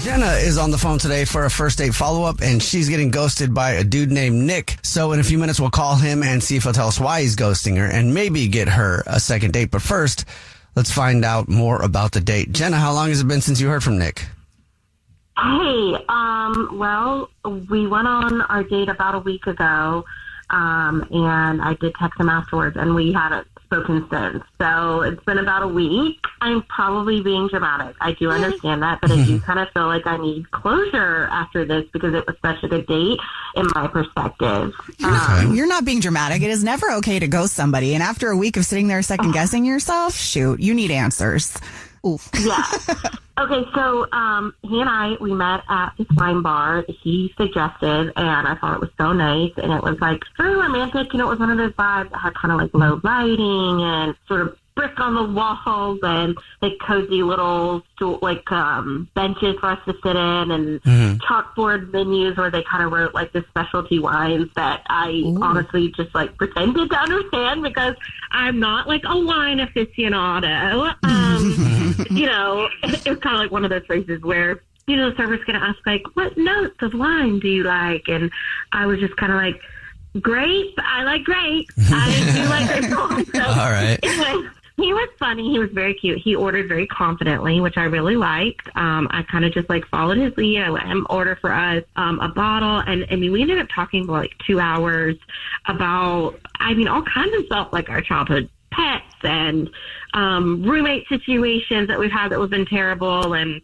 Jenna is on the phone today for a first date follow-up, and she's getting ghosted by a dude named Nick. So in a few minutes, we'll call him and see if he'll tell us why he's ghosting her and maybe get her a second date. But first, let's find out more about the date. Jenna, how long has it been since you heard from Nick? Hey, well, we went on our date about a week ago, and I did text him afterwards, and we haven't spoken since. So it's been about a week. I'm probably being dramatic. I do understand that, but I do kind of feel like I need closure after this because it was such a good date in my perspective. You're not being dramatic. It is never okay to ghost somebody. And after a week of sitting there second guessing yourself, shoot, you need answers. Oof. Yeah. Okay, so he and we met at this wine bar. He suggested, and I thought it was so nice, and it was like very romantic. You know, it was one of those vibes that had kind of like low lighting and sort of brick on the walls and like cozy little benches for us to sit in and chalkboard menus where they kind of wrote like the specialty wines that I honestly just like pretended to understand because I'm not like a wine aficionado. You know, it was kind of like one of those phrases where, you know, the server's going to ask like, what notes of wine do you like? And I was just kind of like, grape. I like grape. I do like grape. So, all right. Anyway, he was funny. He was very cute. He ordered very confidently, which I really liked. I kind of just like followed his lead. I let him order for us a bottle. And I mean, we ended up talking for like 2 hours about, I mean, all kinds of stuff like our childhood pets and roommate situations that we've had that have been terrible. And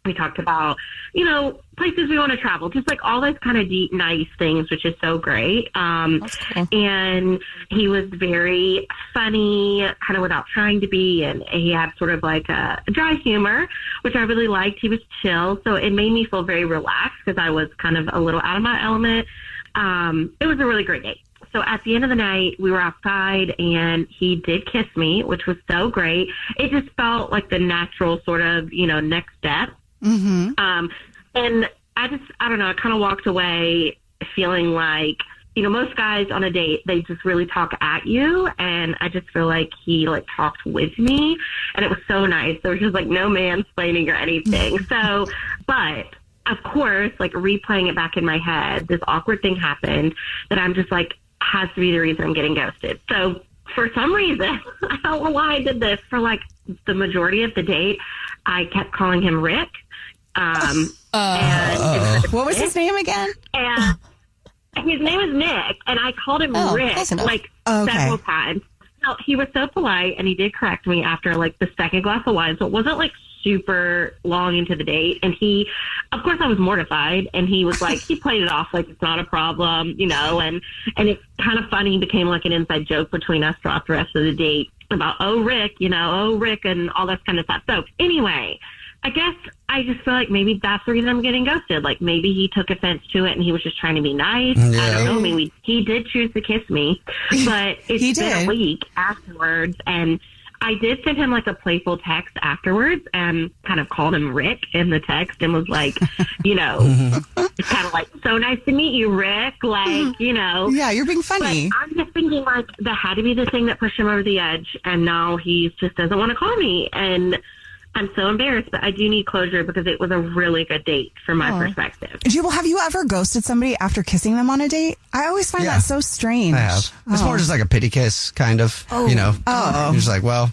we talked about, you know, places we want to travel, just like all those kind of deep, nice things, which is so great. That's cool. And he was very funny, kind of without trying to be. And he had sort of like a dry humor, which I really liked. He was chill. So it made me feel very relaxed because I was kind of a little out of my element. It was a really great date. So at the end of the night, we were outside and he did kiss me, which was so great. It just felt like the natural sort of, you know, next step. And I don't know, I kind of walked away feeling like, you know, most guys on a date, they just really talk at you. And I just feel like he like talked with me and it was so nice. There was just like no mansplaining or anything. So, but of course, like replaying it back in my head, this awkward thing happened that I'm just like, has to be the reason I'm getting ghosted. So for some reason, I don't know why I did this. For like the majority of the date, I kept calling him Rick. And what was his name again? And his name is Nick, and I called him Rick like several times. Now, he was so polite, and he did correct me after like the second glass of wine, so it wasn't like super long into the date. And he, of course, I was mortified, and he was like, he played it off like it's not a problem, you know, and it's kind of funny, became like an inside joke between us throughout the rest of the date about, Rick, and all that kind of stuff. So anyway, I guess I just feel like maybe that's the reason I'm getting ghosted. Like maybe he took offense to it and he was just trying to be nice. Yeah. I don't know. Maybe he did choose to kiss me, but it's been a week afterwards, and I did send him like a playful text afterwards and kind of called him Rick in the text and was like, you know, it's kind of like, so nice to meet you, Rick. Like, you know. Yeah, you're being funny. But I'm just thinking like that had to be the thing that pushed him over the edge. And now he just doesn't want to call me. And I'm so embarrassed, but I do need closure because it was a really good date from my perspective. Jubal, have you ever ghosted somebody after kissing them on a date? I always find that so strange. I have. It's more just like a pity kiss, kind of, you know. You're just like, well,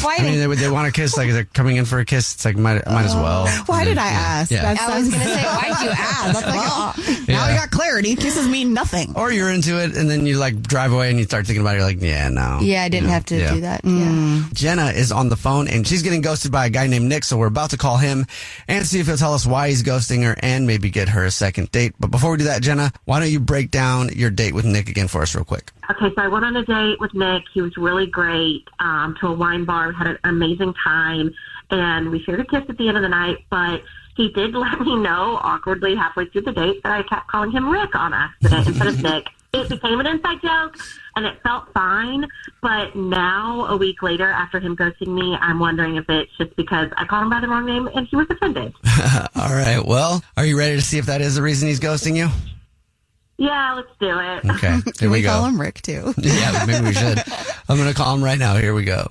I mean, they want to kiss, like they're coming in for a kiss. It's like, might as well. Why did I ask? Yeah. I was going to say, why'd you ask? That's now we got clarity. Kisses mean nothing. Or you're into it, and then you like drive away and you start thinking about it. You're like, yeah, no. Yeah, I didn't have to do that. Yeah. Jenna is on the phone, and she's getting ghosted by a guy named Nick, so we're about to call him and see if he'll tell us why he's ghosting her and maybe get her a second date. But before we do that, Jenna, why don't you break down your date with Nick again for us real quick? Okay, so I went on a date with Nick. He was really great, to a wine bar. We had an amazing time, and we shared a kiss at the end of the night, but he did let me know awkwardly halfway through the date that I kept calling him Rick on accident instead of Nick. It became an inside joke, and it felt fine, but now, a week later, after him ghosting me, I'm wondering if it's just because I called him by the wrong name and he was offended. All right, well, are you ready to see if that is the reason he's ghosting you? Yeah, let's do it. Okay, here we go. Call him Rick, too. Yeah, maybe we should. I'm going to call him right now. Here we go.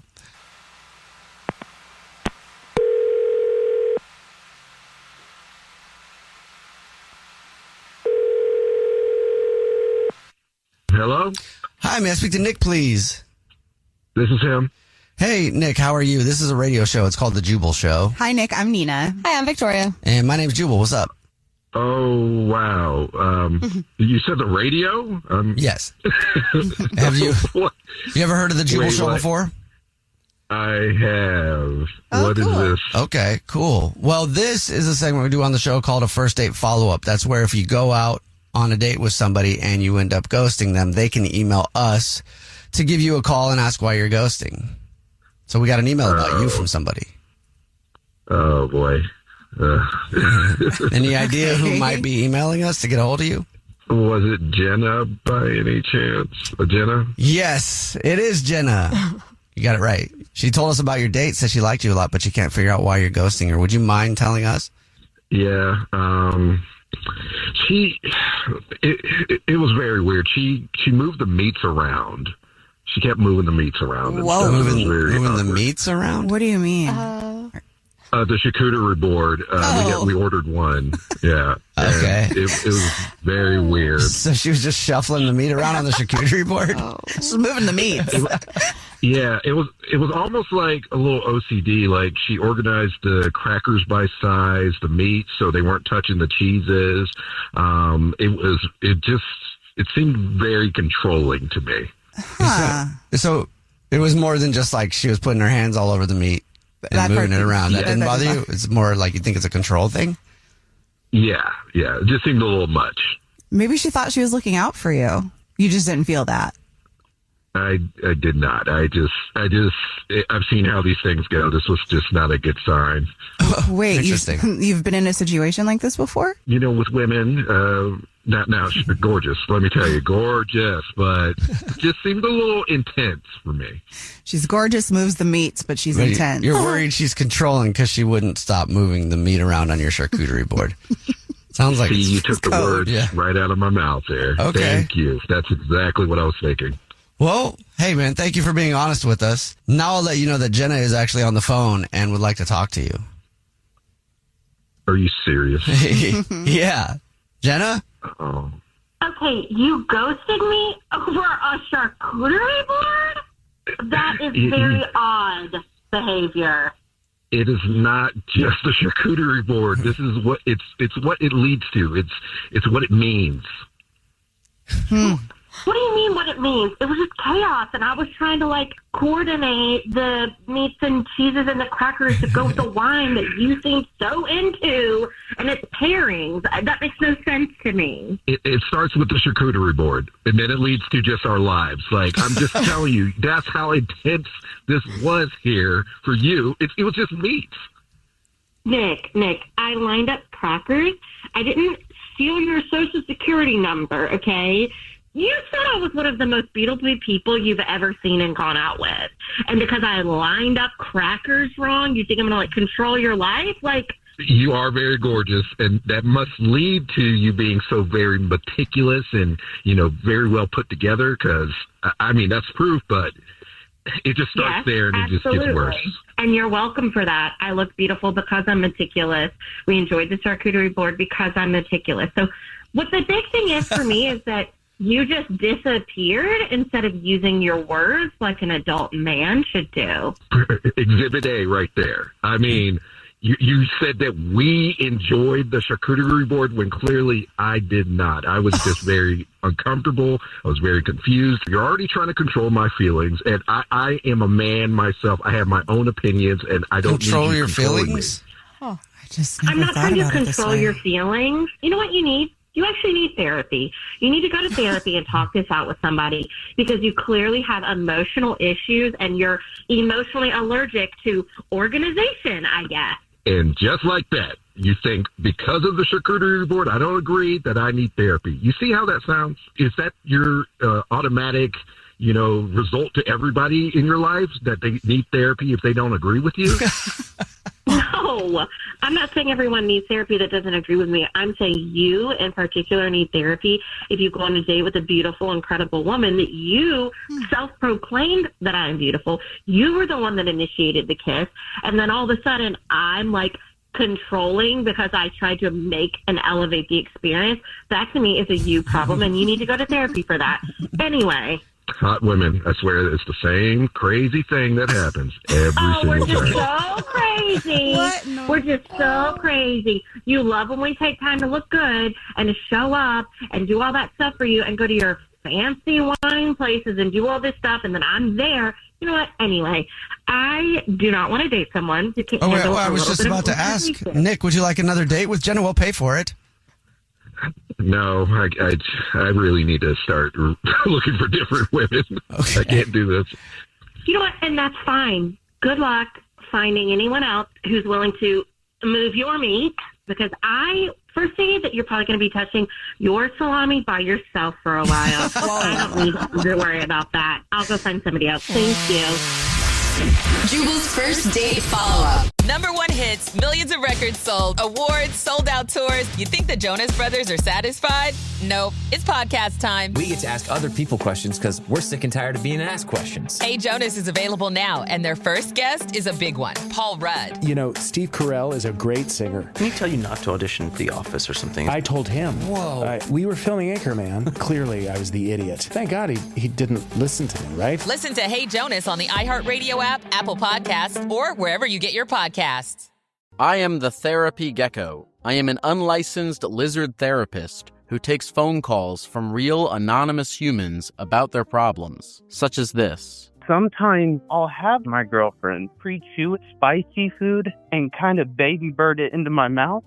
Hello? Hi, may I speak to Nick, please? This is him. Hey, Nick, how are you? This is a radio show. It's called The Jubal Show. Hi, Nick. I'm Nina. Hi, I'm Victoria. And my name's Jubal. What's up? Oh, wow. You said the radio? Yes. Have you ever heard of The Jubal Show before? I have. Oh, What is cool. this? Okay, cool. Well, this is a segment we do on the show called a first date follow-up. That's where if you go out on a date with somebody and you end up ghosting them, they can email us to give you a call and ask why you're ghosting. So we got an email about you from somebody. Oh, boy. Any idea who might be emailing us to get a hold of you? Was it Jenna by any chance? Jenna? Yes, it is Jenna. You got it right. She told us about your date, said she liked you a lot, but she can't figure out why you're ghosting her. Would you mind telling us? Yeah. It was very weird. She moved the meats around. She kept moving the meats around. And Whoa. stuff. It was Moving very the awkward. meats around? What do you mean? The charcuterie board. We ordered one. Yeah. Okay. And it was very weird. So she was just shuffling the meat around on the charcuterie board? She's moving the meats. Yeah, it was almost like a little OCD. Like she organized the crackers by size, the meats, so they weren't touching the cheeses. It seemed very controlling to me. Huh. So it was more than just like she was putting her hands all over the meat and That moving part- it around. That yeah, didn't that bother didn't you? It's more like you think it's a control thing? Yeah, it just seemed a little much. Maybe she thought she was looking out for you. You just didn't feel that. I did not. I've seen how these things go. This was just not a good sign. Wait, Interesting. you've been in a situation like this before? You know, with women, not now, she's gorgeous. Let me tell you, gorgeous, but it just seemed a little intense for me. She's gorgeous, moves the meats, but she's intense. You're worried she's controlling because she wouldn't stop moving the meat around on your charcuterie board. Sounds like See, you took the code. words Yeah. right out of my mouth there. Okay. Thank you. That's exactly what I was thinking. Well, hey man, thank you for being honest with us. Now I'll let you know that Jenna is actually on the phone and would like to talk to you. Are you serious? Yeah. Jenna? Oh. Okay, you ghosted me over a charcuterie board? That is very odd behavior. It is not just a charcuterie board. This is what it's what it leads to. It's what it means. What do you mean what it means? It was just chaos, and I was trying to, coordinate the meats and cheeses and the crackers to go with the wine that you seem so into, and its pairings. That makes no sense to me. It starts with the charcuterie board, and then it leads to just our lives. I'm just telling you, that's how intense this was here for you. It was just meats. Nick, I lined up crackers. I didn't steal your social security number, okay? You said I was one of the most beautiful people you've ever seen and gone out with. And because I lined up crackers wrong, you think I'm going to, control your life? You are very gorgeous, and that must lead to you being so very meticulous and, very well put together, because, that's proof, but it just starts yes, there and it just absolutely. gets worse. And you're welcome for that. I look beautiful because I'm meticulous. We enjoyed the charcuterie board because I'm meticulous. So what the big thing is for me is that you just disappeared instead of using your words like an adult man should do. Exhibit A right there. You said that we enjoyed the charcuterie board when clearly I did not. I was just very uncomfortable. I was very confused. You're already trying to control my feelings, and I am a man myself. I have my own opinions, and I don't Control need you your controlling feelings? I just I'm never not thought trying to about it this control way. your feelings. You know what you need? You actually need therapy. You need to go to therapy and talk this out with somebody because you clearly have emotional issues and you're emotionally allergic to organization, I guess. And just like that, you think because of the charcuterie board, I don't agree that I need therapy. You see how that sounds? Is that your automatic, result to everybody in your lives that they need therapy if they don't agree with you? No, I'm not saying everyone needs therapy that doesn't agree with me. I'm saying you in particular need therapy if you go on a date with a beautiful, incredible woman that you self-proclaimed that I'm beautiful. You were the one that initiated the kiss. And then all of a sudden I'm controlling because I try to make and elevate the experience, that to me is a you problem, and you need to go to therapy for that. Anyway. Hot women, I swear it's the same crazy thing that happens every single we're just time. so crazy. What? No. We're just so crazy. You love when we take time to look good and to show up and do all that stuff for you and go to your fancy wine places and do all this stuff, and then I'm there. You know what? Anyway, I do not want to date someone who can't handle I was just about to ask, Nick, would you like another date with Jenna? We'll pay for it. No, I really need to start looking for different women. Okay. I can't do this. You know what? And that's fine. Good luck finding anyone else who's willing to move your meat, because I foresee that you're probably going to be touching your salami by yourself for a while. I don't need to worry about that. I'll go find somebody else. Thank you. Jubal's first date follow-up. #1 hits, millions of records sold, awards, sold-out tours. You think the Jonas Brothers are satisfied? Nope. It's podcast time. We get to ask other people questions because we're sick and tired of being asked questions. Hey Jonas is available now, and their first guest is a big one, Paul Rudd. You know, Steve Carell is a great singer. Can he tell you not to audition for The Office or something? I told him. Whoa. We were filming Anchorman. Clearly, I was the idiot. Thank God he didn't listen to me, right? Listen to Hey Jonas on the iHeartRadio app, Apple Podcasts, or wherever you get your podcasts. I am the Therapy Gecko. I am an unlicensed lizard therapist who takes phone calls from real anonymous humans about their problems, such as this. Sometimes I'll have my girlfriend pre-chew spicy food and kind of baby bird it into my mouth.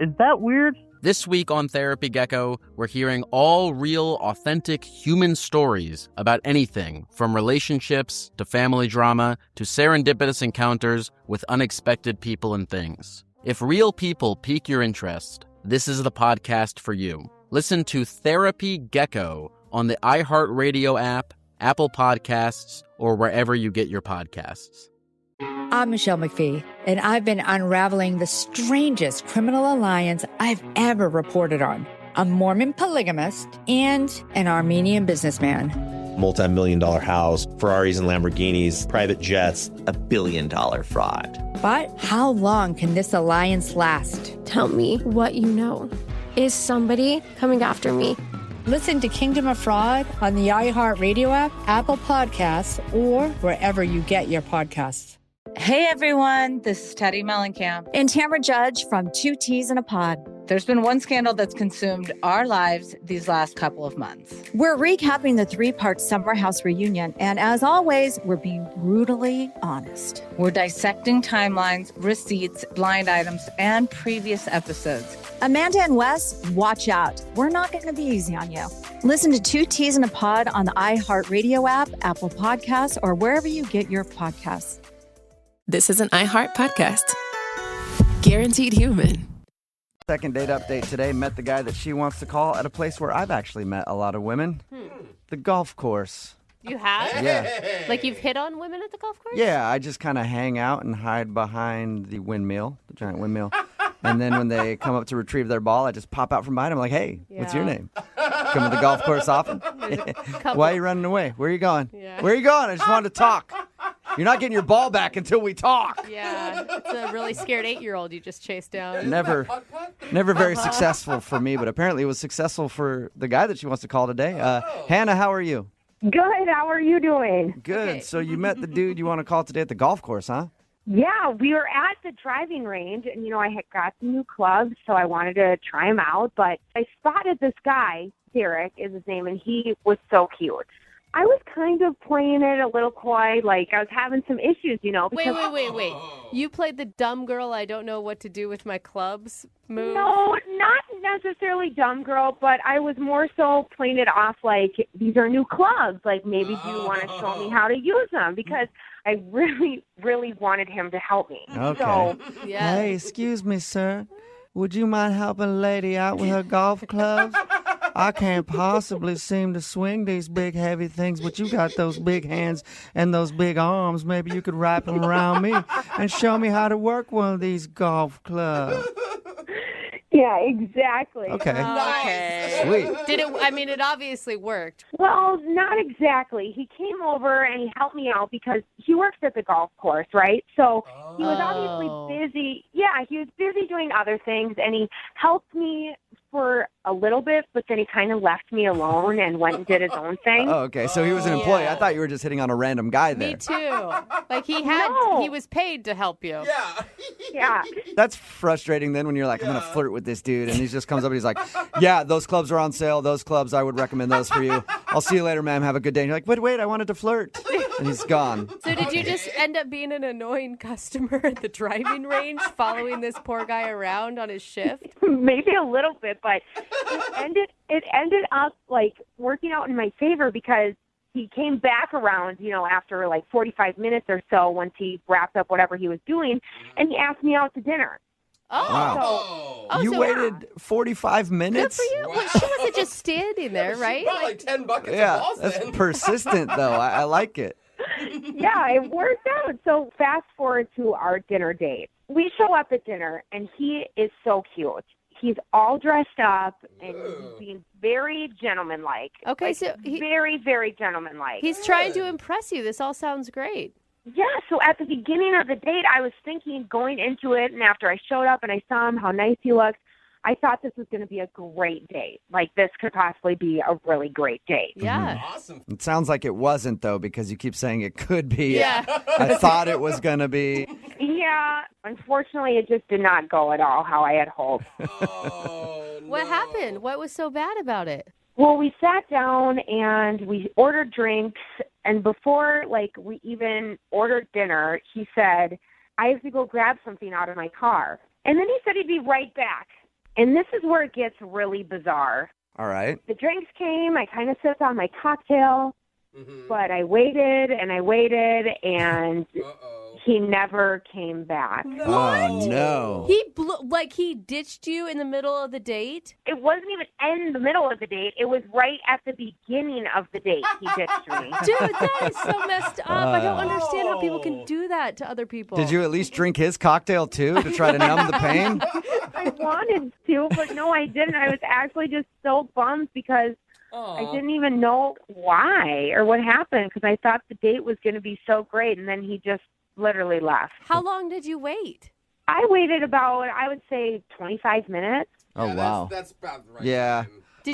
Is that weird? This week on Therapy Gecko, we're hearing all real, authentic human stories about anything from relationships to family drama to serendipitous encounters with unexpected people and things. If real people pique your interest, this is the podcast for you. Listen to Therapy Gecko on the iHeartRadio app, Apple Podcasts, or wherever you get your podcasts. I'm Michelle McPhee, and I've been unraveling the strangest criminal alliance I've ever reported on. A Mormon polygamist and an Armenian businessman. Multi-million-dollar house, Ferraris and Lamborghinis, private jets, $1 billion fraud. But how long can this alliance last? Tell me what you know. Is somebody coming after me? Listen to Kingdom of Fraud on the iHeartRadio app, Apple Podcasts, or wherever you get your podcasts. Hey everyone, this is Teddy Mellencamp and Tamara Judge from Two Teas in a Pod. There's been one scandal that's consumed our lives these last couple of months. We're recapping the 3-part Summer House reunion, and as always, we're being brutally honest. We're dissecting timelines, receipts, blind items, and previous episodes. Amanda and Wes, watch out. We're not going to be easy on you. Listen to Two Teas in a Pod on the iHeartRadio app, Apple Podcasts, or wherever you get your podcasts. This is an iHeart podcast. Guaranteed human. Second date update today. Met the guy that she wants to call at a place where I've actually met a lot of women. The golf course. You have? Yeah. Like you've hit on women at the golf course? Yeah, I just kind of hang out and hide behind the windmill, the giant windmill. And then when they come up to retrieve their ball, I just pop out from behind them like, hey, what's your name? Come to the golf course often? Why are you running away? Where are you going? Yeah. Where are you going? I just wanted to talk. You're not getting your ball back until we talk. Yeah, it's a really scared 8-year-old you just chased down. Never very successful for me, but apparently it was successful for the guy that she wants to call today. Hannah, how are you? Good. How are you doing? Good. Okay. So you met the dude you want to call today at the golf course, huh? Yeah, we were at the driving range, and, I had got some new clubs, so I wanted to try them out. But I spotted this guy, Derek is his name, and he was so cute. I was kind of playing it a little coy, like I was having some issues, because... Wait. You played the dumb girl, I don't know what to do with my clubs move? No, not necessarily dumb girl, but I was more so playing it off like, these are new clubs. Like, maybe do you want to show me how to use them? Because I really, really wanted him to help me. Okay. So, yeah. Hey, excuse me, sir. Would you mind helping a lady out with her golf clubs? I can't possibly seem to swing these big, heavy things, but you got those big hands and those big arms. Maybe you could wrap them around me and show me how to work one of these golf clubs. Yeah, exactly. Okay. Okay. Sweet. Did it? I mean, it obviously worked. Well, not exactly. He came over and he helped me out because he works at the golf course, right? So he was obviously busy. Yeah, he was busy doing other things, and he helped me for a little bit, but then he kind of left me alone and went and did his own thing. Oh, okay. So he was an employee. I thought you were just hitting on a random guy there. Me too. Like he was paid to help you. Yeah. That's frustrating then when you're like, I'm going to flirt with this dude. And he just comes up and he's like, yeah, those clubs are on sale. Those clubs, I would recommend those for you. I'll see you later, ma'am. Have a good day. And you're like, wait, I wanted to flirt. And he's gone. So did you just end up being an annoying customer at the driving range, following this poor guy around on his shift? Maybe a little bit, but it ended up like working out in my favor because he came back around, after like 45 minutes or so once he wrapped up whatever he was doing, and he asked me out to dinner. Oh. Wow. You waited 45 minutes? Good for you. Well, she wasn't just standing there, right? About like 10 buckets Yeah, of balls that's then. persistent, though. I like it. Yeah, it worked out. So fast forward to our dinner date. We show up at dinner, and he is so cute. He's all dressed up, and he's being very gentlemanlike. Okay, like, so very, very gentlemanlike. He's trying to impress you. This all sounds great. Yeah, so at the beginning of the date, I was thinking going into it, and after I showed up and I saw him, how nice he looked, I thought this was going to be a great date. Like, this could possibly be a really great date. Yeah. Awesome. It sounds like it wasn't, though, because you keep saying it could be. Yeah. I thought it was going to be. Yeah, unfortunately, it just did not go at all how I had hoped. What happened? What was so bad about it? Well, we sat down and we ordered drinks, and before, we even ordered dinner, he said, I have to go grab something out of my car. And then he said he'd be right back. And this is where it gets really bizarre. All right. The drinks came, I kind of sipped on my cocktail, but I waited, and he never came back. Oh, no. He ditched you in the middle of the date? It wasn't even in the middle of the date. It was right at the beginning of the date he ditched me. Dude, that is so messed up. I don't understand how people can do that to other people. Did you at least drink his cocktail, too, to try to numb the pain? I wanted to, but no, I didn't. I was actually just so bummed because I didn't even know why or what happened because I thought the date was going to be so great, and then he just literally left. How long did you wait? I waited about, I would say, 25 minutes. Oh, wow. That's about right. Yeah.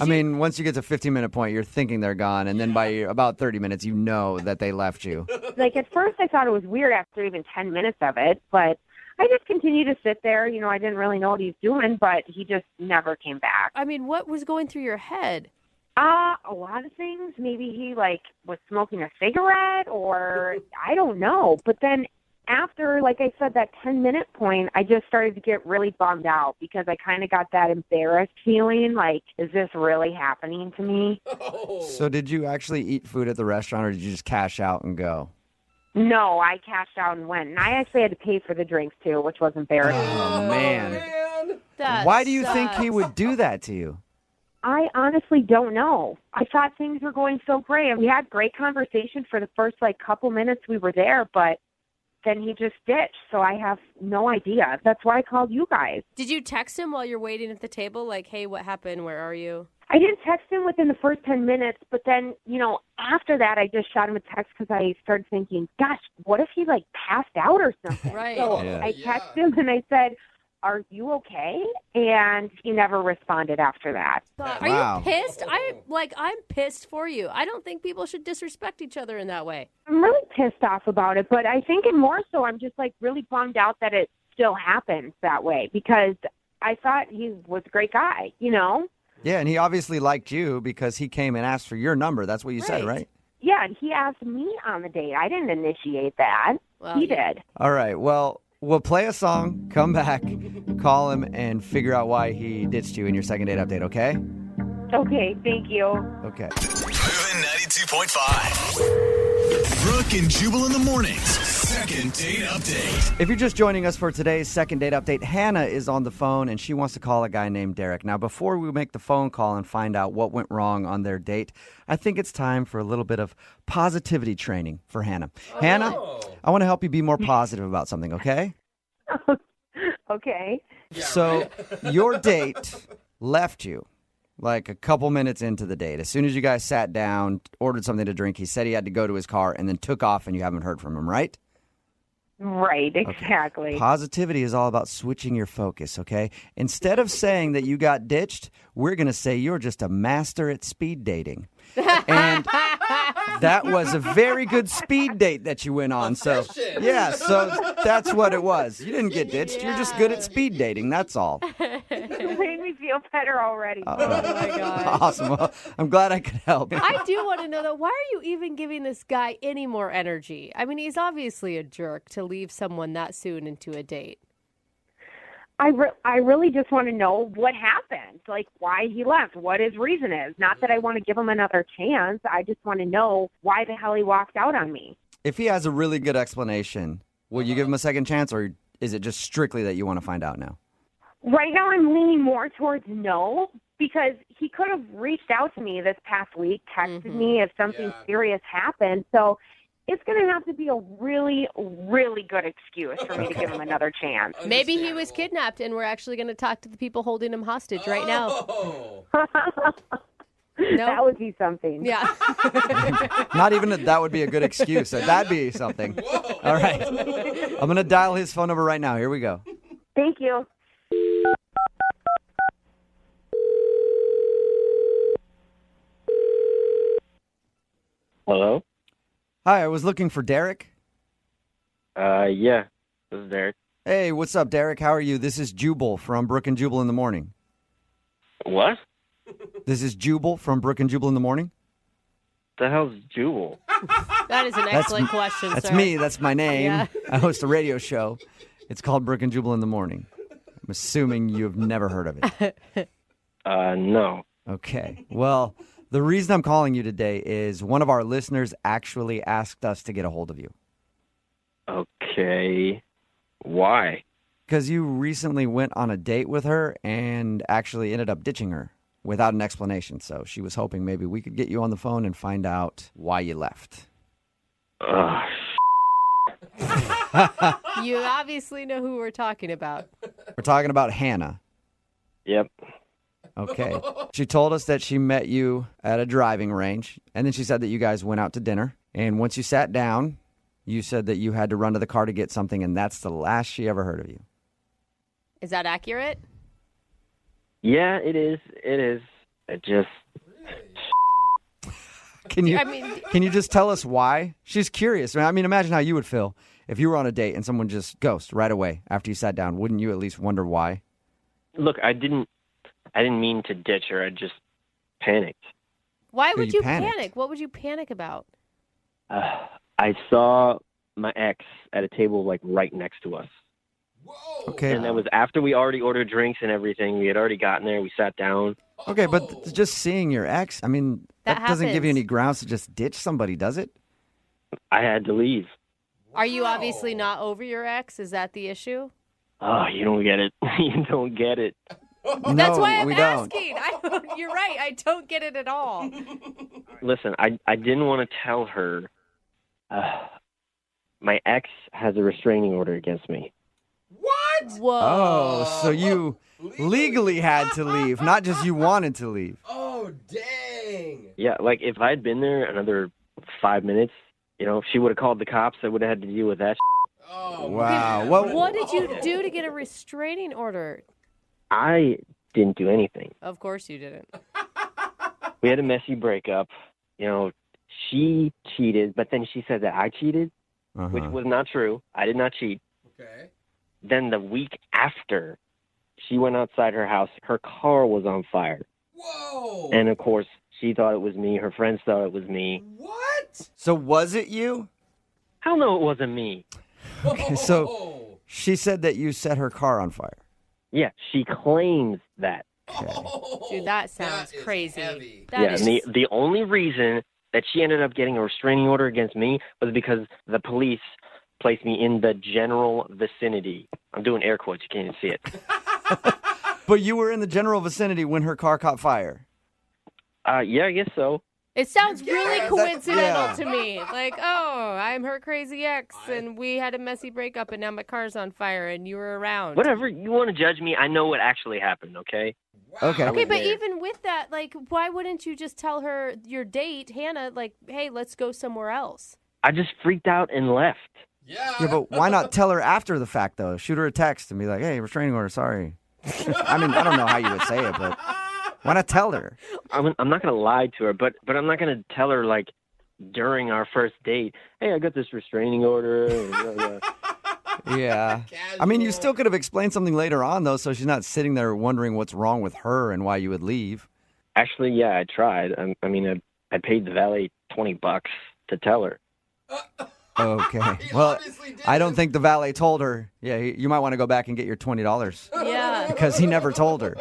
I mean, once you get to 15-minute point, you're thinking they're gone, and then by about 30 minutes, you know that they left you. At first, I thought it was weird after even 10 minutes of it, but I just continued to sit there. I didn't really know what he was doing, but he just never came back. I mean, what was going through your head? A lot of things. Maybe he, was smoking a cigarette, or I don't know. But then after, like I said, that 10-minute point, I just started to get really bummed out because I kind of got that embarrassed feeling, is this really happening to me? So did you actually eat food at the restaurant, or did you just cash out and go? No, I cashed out and went. And I actually had to pay for the drinks, too, which was embarrassing. Oh, man. Why do you think he would do that to you? I honestly don't know. I thought things were going so great. We had great conversation for the first, couple minutes we were there, but then he just ditched, so I have no idea. That's why I called you guys. Did you text him while you're waiting at the table, hey, what happened? Where are you? I didn't text him within the first 10 minutes, but then, after that, I just shot him a text because I started thinking, gosh, what if he, passed out or something? Right. So I texted him and I said, are you okay? And he never responded after that. Are you pissed? I'm pissed for you. I don't think people should disrespect each other in that way. I'm really pissed off about it, but I think more so I'm just really bummed out that it still happens that way because I thought he was a great guy, Yeah, and he obviously liked you because he came and asked for your number. That's what you said, right? Yeah, and he asked me on the date. I didn't initiate that. Well, he did. All right, well, we'll play a song, come back, call him, and figure out why he ditched you in your second date update, okay? Okay, thank you. Okay. Moving 92.5. Brooke and Jubal in the mornings. Second date update. If you're just joining us for today's second date update, Hannah is on the phone and she wants to call a guy named Derek. Now, before we make the phone call and find out what went wrong on their date, I think it's time for a little bit of positivity training for Hannah. Hannah, I want to help you be more positive about something, okay? Okay. So your date left you like a couple minutes into the date. As soon as you guys sat down, ordered something to drink, he said he had to go to his car and then took off and you haven't heard from him, right? Right, exactly. Okay. Positivity is all about switching your focus, okay? Instead of saying that you got ditched, we're going to say you're just a master at speed dating. And that was a very good speed date that you went on. So, yeah, so that's what it was. You didn't get ditched. You're just good at speed dating. That's all. It made me feel better already. Oh, my God. Awesome. Well, I'm glad I could help. I do want to know, though, why are you even giving this guy any more energy? I mean, he's obviously a jerk to leave someone that soon into a date. I really just want to know what happened, like why he left, what his reason is. Not that I want to give him another chance. I just want to know why the hell he walked out on me. If he has a really good explanation, will you give him a second chance, or is it just strictly that you want to find out now? Right now I'm leaning more towards no, because he could have reached out to me this past week, texted me if something serious happened. So it's going to have to be a really, really good excuse for me to give him another chance. Maybe he was kidnapped and we're actually going to talk to the people holding him hostage right now. No? That would be something. Yeah. Not even that would be a good excuse. That'd be something. All right. I'm going to dial his phone number right now. Here we go. Thank you. Hello? Hi, I was looking for Derek. Yeah, this is Derek. Hey, what's up, Derek? How are you? This is Jubal from Brooke and Jubal in the Morning. What? This is Jubal from Brooke and Jubal in the Morning. The hell's Jubal? That is an excellent question, That's sir. me. That's my name. Yeah. I host a radio show. It's called Brooke and Jubal in the Morning. I'm assuming you've never heard of it. No. Okay. Well, the reason I'm calling you today is one of our listeners actually asked us to get a hold of you. Okay. Why? Because you recently went on a date with her and actually ended up ditching her without an explanation. So she was hoping maybe we could get you on the phone and find out why you left. You obviously know who we're talking about. We're talking about Hannah. Yep. Okay. She told us that she met you at a driving range, and then she said that you guys went out to dinner. And once you sat down, you said that you had to run to the car to get something, and that's the last she ever heard of you. Is that accurate? Yeah, it is. It is. It just... Can you just tell us why? She's curious. I mean, imagine how you would feel if you were on a date and someone just ghosted right away after you sat down. Wouldn't you at least wonder why? Look, I didn't mean to ditch her. I just panicked. Why would you panic? What would you panic about? I saw my ex at a table like right next to us. Okay. And that was after we already ordered drinks and everything. We had already gotten there. We sat down. Okay, but just seeing your ex, I mean, that doesn't give you happens. any grounds to just ditch somebody, does it? I had to leave. Are you obviously not over your ex? Is that the issue? Oh, you don't get it. You don't get it. That's why I'm we don't. asking. You're right. I don't get it at all. Listen, I didn't want to tell her. My ex has a restraining order against me. What? Whoa. Oh, so you legally had to leave, not just you wanted to leave. Oh, dang. Yeah, like if I'd been there another 5 minutes, you know, if she would have called the cops, I would have had to deal with that. Oh, wow. What did you do to get a restraining order? I didn't do anything. Of course you didn't. We had a messy breakup. You know, she cheated, but then she said that I cheated, which was not true. I did not cheat. Okay. Then the week after, she went outside her house. Her car was on fire. Whoa. And, of course, she thought it was me. Her friends thought it was me. What? So was it you? Hell no, it wasn't me. Okay, so she said that you set her car on fire. Yeah, she claims that. Dude, that sounds crazy. And the only reason that she ended up getting a restraining order against me was because the police placed me in the general vicinity. I'm doing air quotes. You can't even see it. But you were in the general vicinity when her car caught fire. Yeah, I guess so. It sounds really coincidental yeah. to me. Like, oh, I'm her crazy ex, and we had a messy breakup, and now my car's on fire, and you were around. Whatever. You want to judge me? I know what actually happened, okay? Okay. Okay, but even with that, like, why wouldn't you just tell her your date, Hannah, like, hey, let's go somewhere else? I just freaked out and left. Yeah, but why not tell her after the fact, though? Shoot her a text and be like, hey, restraining order, sorry. I mean, I don't know how you would say it, but why not tell her? I'm not going to lie to her, but I'm not going to tell her, like, during our first date, hey, I got this restraining order. Yeah. I mean, you still could have explained something later on, though, so she's not sitting there wondering what's wrong with her and why you would leave. Actually, yeah, I tried. I mean, I paid the valet $20 to tell her. Okay. Well, I don't think the valet told her. Yeah, you might want to go back and get your $20. Yeah. Because he never told her.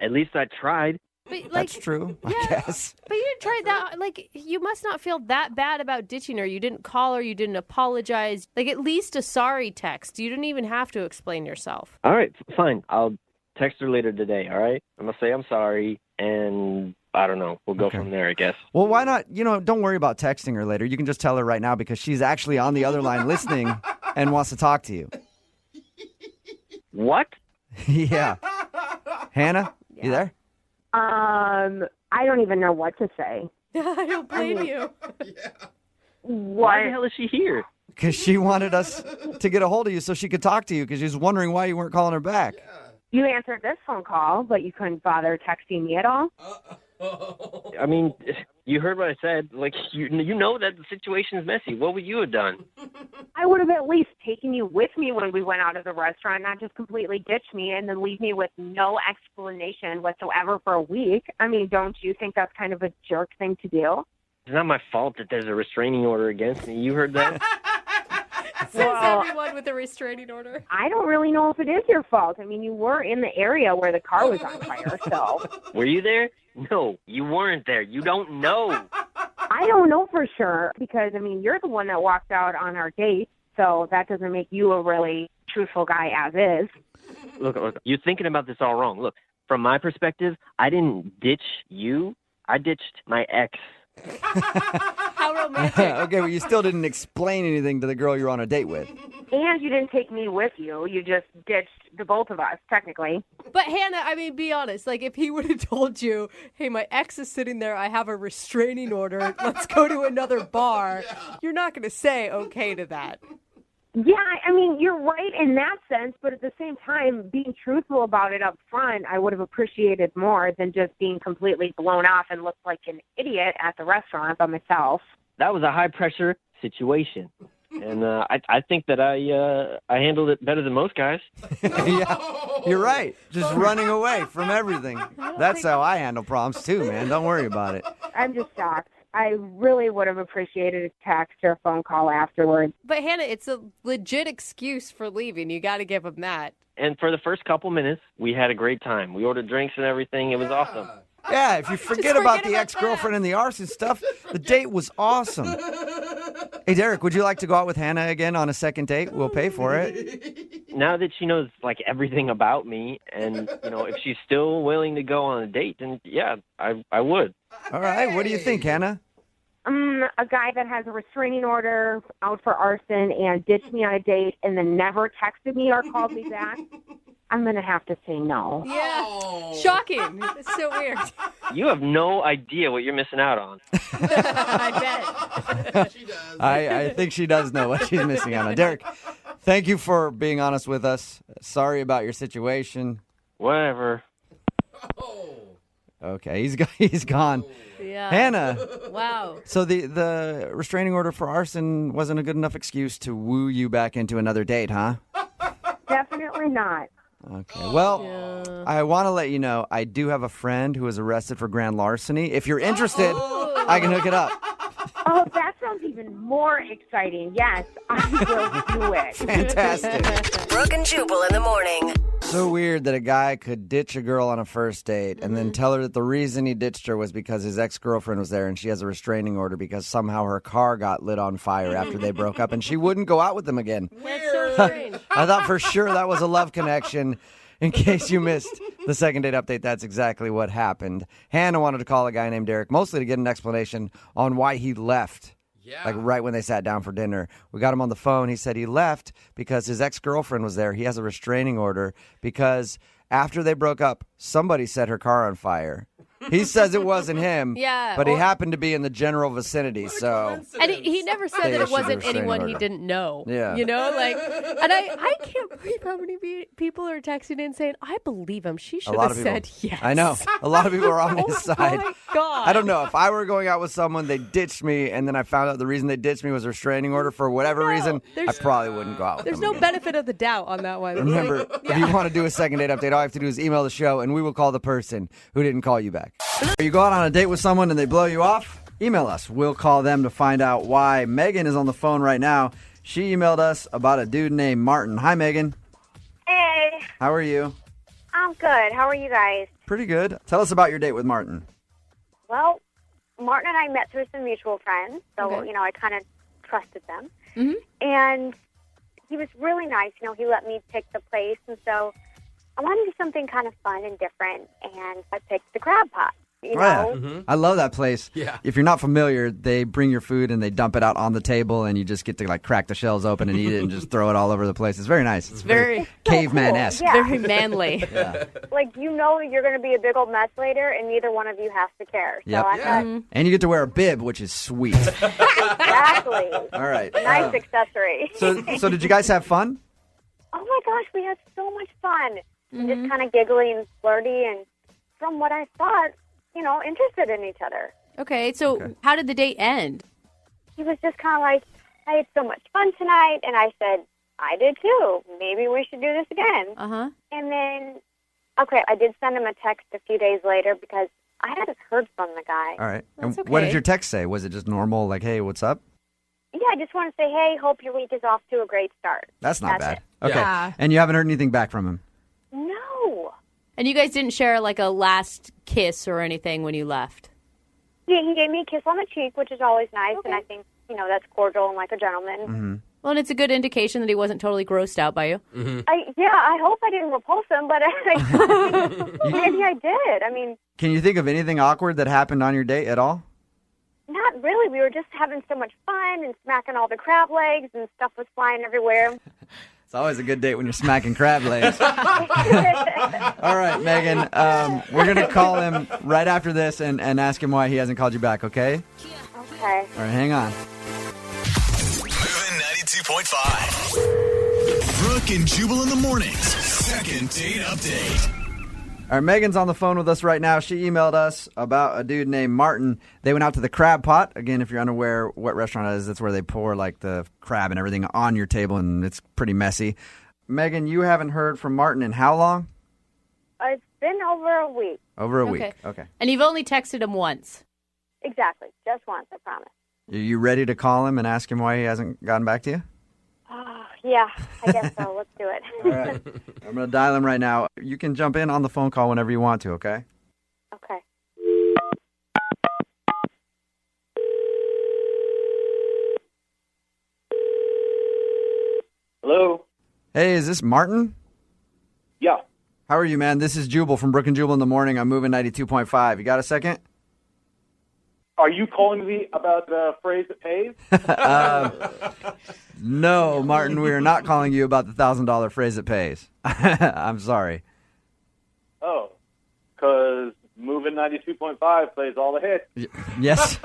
At least I tried. But, like, That's true, I guess. But you didn't try that. Like, you must not feel that bad about ditching her. You didn't call her. You didn't apologize. Like, at least a sorry text. You didn't even have to explain yourself. All right, fine. I'll text her later today, all right? I'm going to say I'm sorry, and I don't know. We'll go from there, I guess. Well, why not? Don't worry about texting her later. You can just tell her right now because she's actually on the other line listening and wants to talk to you. What? Yeah. Hannah, you there? I don't even know what to say. I don't blame you. Why the hell is she here? Because she wanted us to get a hold of you so she could talk to you because she was wondering why you weren't calling her back. You answered this phone call, but you couldn't bother texting me at all? I mean, you heard what I said. Like, you know that the situation is messy. What would you have done? I would have at least taken you with me when we went out of the restaurant, not just completely ditch me and then leave me with no explanation whatsoever for a week. I mean, don't you think that's kind of a jerk thing to do? It's not my fault that there's a restraining order against me. You heard that? Says everyone with a restraining order. I don't really know if it is your fault. I mean, you were in the area where the car was on fire, so. Were you there? No, you weren't there. You don't know. I don't know for sure because, I mean, you're the one that walked out on our date, so that doesn't make you a really truthful guy as is. Look, you're thinking about this all wrong. Look, from my perspective, I didn't ditch you. I ditched my ex. How romantic. Okay, well, you still didn't explain anything to the girl you're on a date with. And you didn't take me with you. You just ditched the both of us, technically. But Hannah, I mean, be honest. Like, if he would have told you, hey, my ex is sitting there, I have a restraining order, let's go to another bar, you're not going to say okay to that. Yeah, I mean, you're right in that sense, but at the same time, being truthful about it up front, I would have appreciated more than just being completely blown off and looked like an idiot at the restaurant by myself. That was a high-pressure situation, and I think that I handled it better than most guys. Yeah, you're right. Just running away from everything. That's how I handle problems, too, man. Don't worry about it. I'm just shocked. I really would have appreciated a text or a phone call afterwards. But Hannah, it's a legit excuse for leaving. You got to give him that. And for the first couple minutes, we had a great time. We ordered drinks and everything. It was awesome. Yeah, if you forget about the ex-girlfriend and the arson stuff, the date was awesome. Hey, Derek, would you like to go out with Hannah again on a second date? We'll pay for it. Now that she knows, like, everything about me, and, if she's still willing to go on a date, then, yeah, I would. All right, what do you think, Hannah? A guy that has a restraining order out for arson and ditched me on a date and then never texted me or called me back, I'm going to have to say no. Yeah, shocking. It's so weird. You have no idea what you're missing out on. I bet. She does. I think she does know what she's missing out on. Derek, thank you for being honest with us. Sorry about your situation. Whatever. Okay, he's gone. Yeah. Hannah. Wow. So the restraining order for arson wasn't a good enough excuse to woo you back into another date, huh? Definitely not. Okay. Well, I want to let you know I do have a friend who was arrested for grand larceny. If you're interested, I can hook it up. Oh, that sounds even more exciting. Yes, I will do it. Fantastic. Brooke and Jubal in the morning. So weird that a guy could ditch a girl on a first date and then tell her that the reason he ditched her was because his ex-girlfriend was there and she has a restraining order because somehow her car got lit on fire after they broke up and she wouldn't go out with him again. That's so strange. I thought for sure that was a love connection. In case you missed the second date update, that's exactly what happened. Hannah wanted to call a guy named Derek, mostly to get an explanation on why he left. Yeah. Like right when they sat down for dinner. We got him on the phone. He said he left because his ex-girlfriend was there. He has a restraining order because after they broke up, somebody set her car on fire. He says it wasn't him, Yeah, but he happened to be in the general vicinity. So, And he never said that it wasn't anyone he didn't know. Yeah. You know, like, and I can't believe how many people are texting in saying, I believe him. She should have said yes. I know. A lot of people are on his side. Oh, my God. I don't know. If I were going out with someone, they ditched me, and then I found out the reason they ditched me was a restraining order for whatever reason, I probably wouldn't go out with There's them no again. benefit of the doubt on that one. Remember, if you want to do a second date update, all you have to do is email the show, and we will call the person who didn't call you back. Are you going on a date with someone and they blow you off? Email us. We'll call them to find out why. Megan is on the phone right now. She emailed us about a dude named Martin. Hi, Megan. Hey, How are you? I'm good. How are you guys? Pretty good. Tell us about your date with Martin. Well, Martin and I met through some mutual friends, so, Okay. I kind of trusted them. Mm-hmm. And he was really nice. He let me pick the place, and so I wanted to do something kind of fun and different, and I picked the crab pot. You know? I love that place. Yeah. If you're not familiar, they bring your food and they dump it out on the table, and you just get to like crack the shells open and eat it and just throw it all over the place. It's very nice. It's very caveman-esque. Yeah. Very manly. Like, you're going to be a big old mess later, and neither one of you has to care. So Yep. I thought, And you get to wear a bib, which is sweet. exactly. All right. Nice accessory. So did you guys have fun? Oh my gosh, we had so much fun. Just kind of giggly and flirty, and from what I thought, interested in each other. Okay, so how did the date end? He was just kind of like, I had so much fun tonight, and I said, I did too. Maybe we should do this again. Uh-huh. And then, I did send him a text a few days later because I hadn't heard from the guy. All right. That's And what did okay. your text say? Was it just normal, like, hey, what's up? Yeah, I just want to say, hey, hope your week is off to a great start. That's not bad. it. Okay. Yeah. And you haven't heard anything back from him? No. And you guys didn't share like a last kiss or anything when you left? Yeah, he gave me a kiss on the cheek, which is always nice, and I think, that's cordial and like a gentleman. Mm-hmm. Well, and it's a good indication that he wasn't totally grossed out by you. I hope I didn't repulse him, but maybe I did. I mean, Can you think of anything awkward that happened on your date at all? not really. We were just having so much fun and smacking all the crab legs, and stuff was flying everywhere. It's always a good date when you're smacking crab legs. All right, Megan. We're going to call him right after this and ask him why he hasn't called you back, okay? Okay. All right, hang on. Moving 92.5. Brooke and Jubal in the mornings. Second date update. All right, Megan's on the phone with us right now. She emailed us about a dude named Martin. They went out to the Crab Pot. Again, if you're unaware what restaurant it is, that's where they pour like the crab and everything on your table, and it's pretty messy. Megan, you haven't heard from Martin in how long? It's been over a week. Over a week. Okay. And you've only texted him once. Exactly. Just once, I promise. Are you ready to call him and ask him why he hasn't gotten back to you? Yeah, I guess so. Let's do it. All right. I'm going to dial him right now. You can jump in on the phone call whenever you want to, okay? Okay. Hello? Hey, is this Martin? Yeah. How are you, man? This is Jubal from Brooke and Jubal in the morning. I'm moving 92.5. You got a second? Are you calling me about the phrase that pays? No, Martin, we are not calling you about the $1,000 phrase that pays. I'm sorry. Oh, because moving 92.5 plays all the hits. Yes.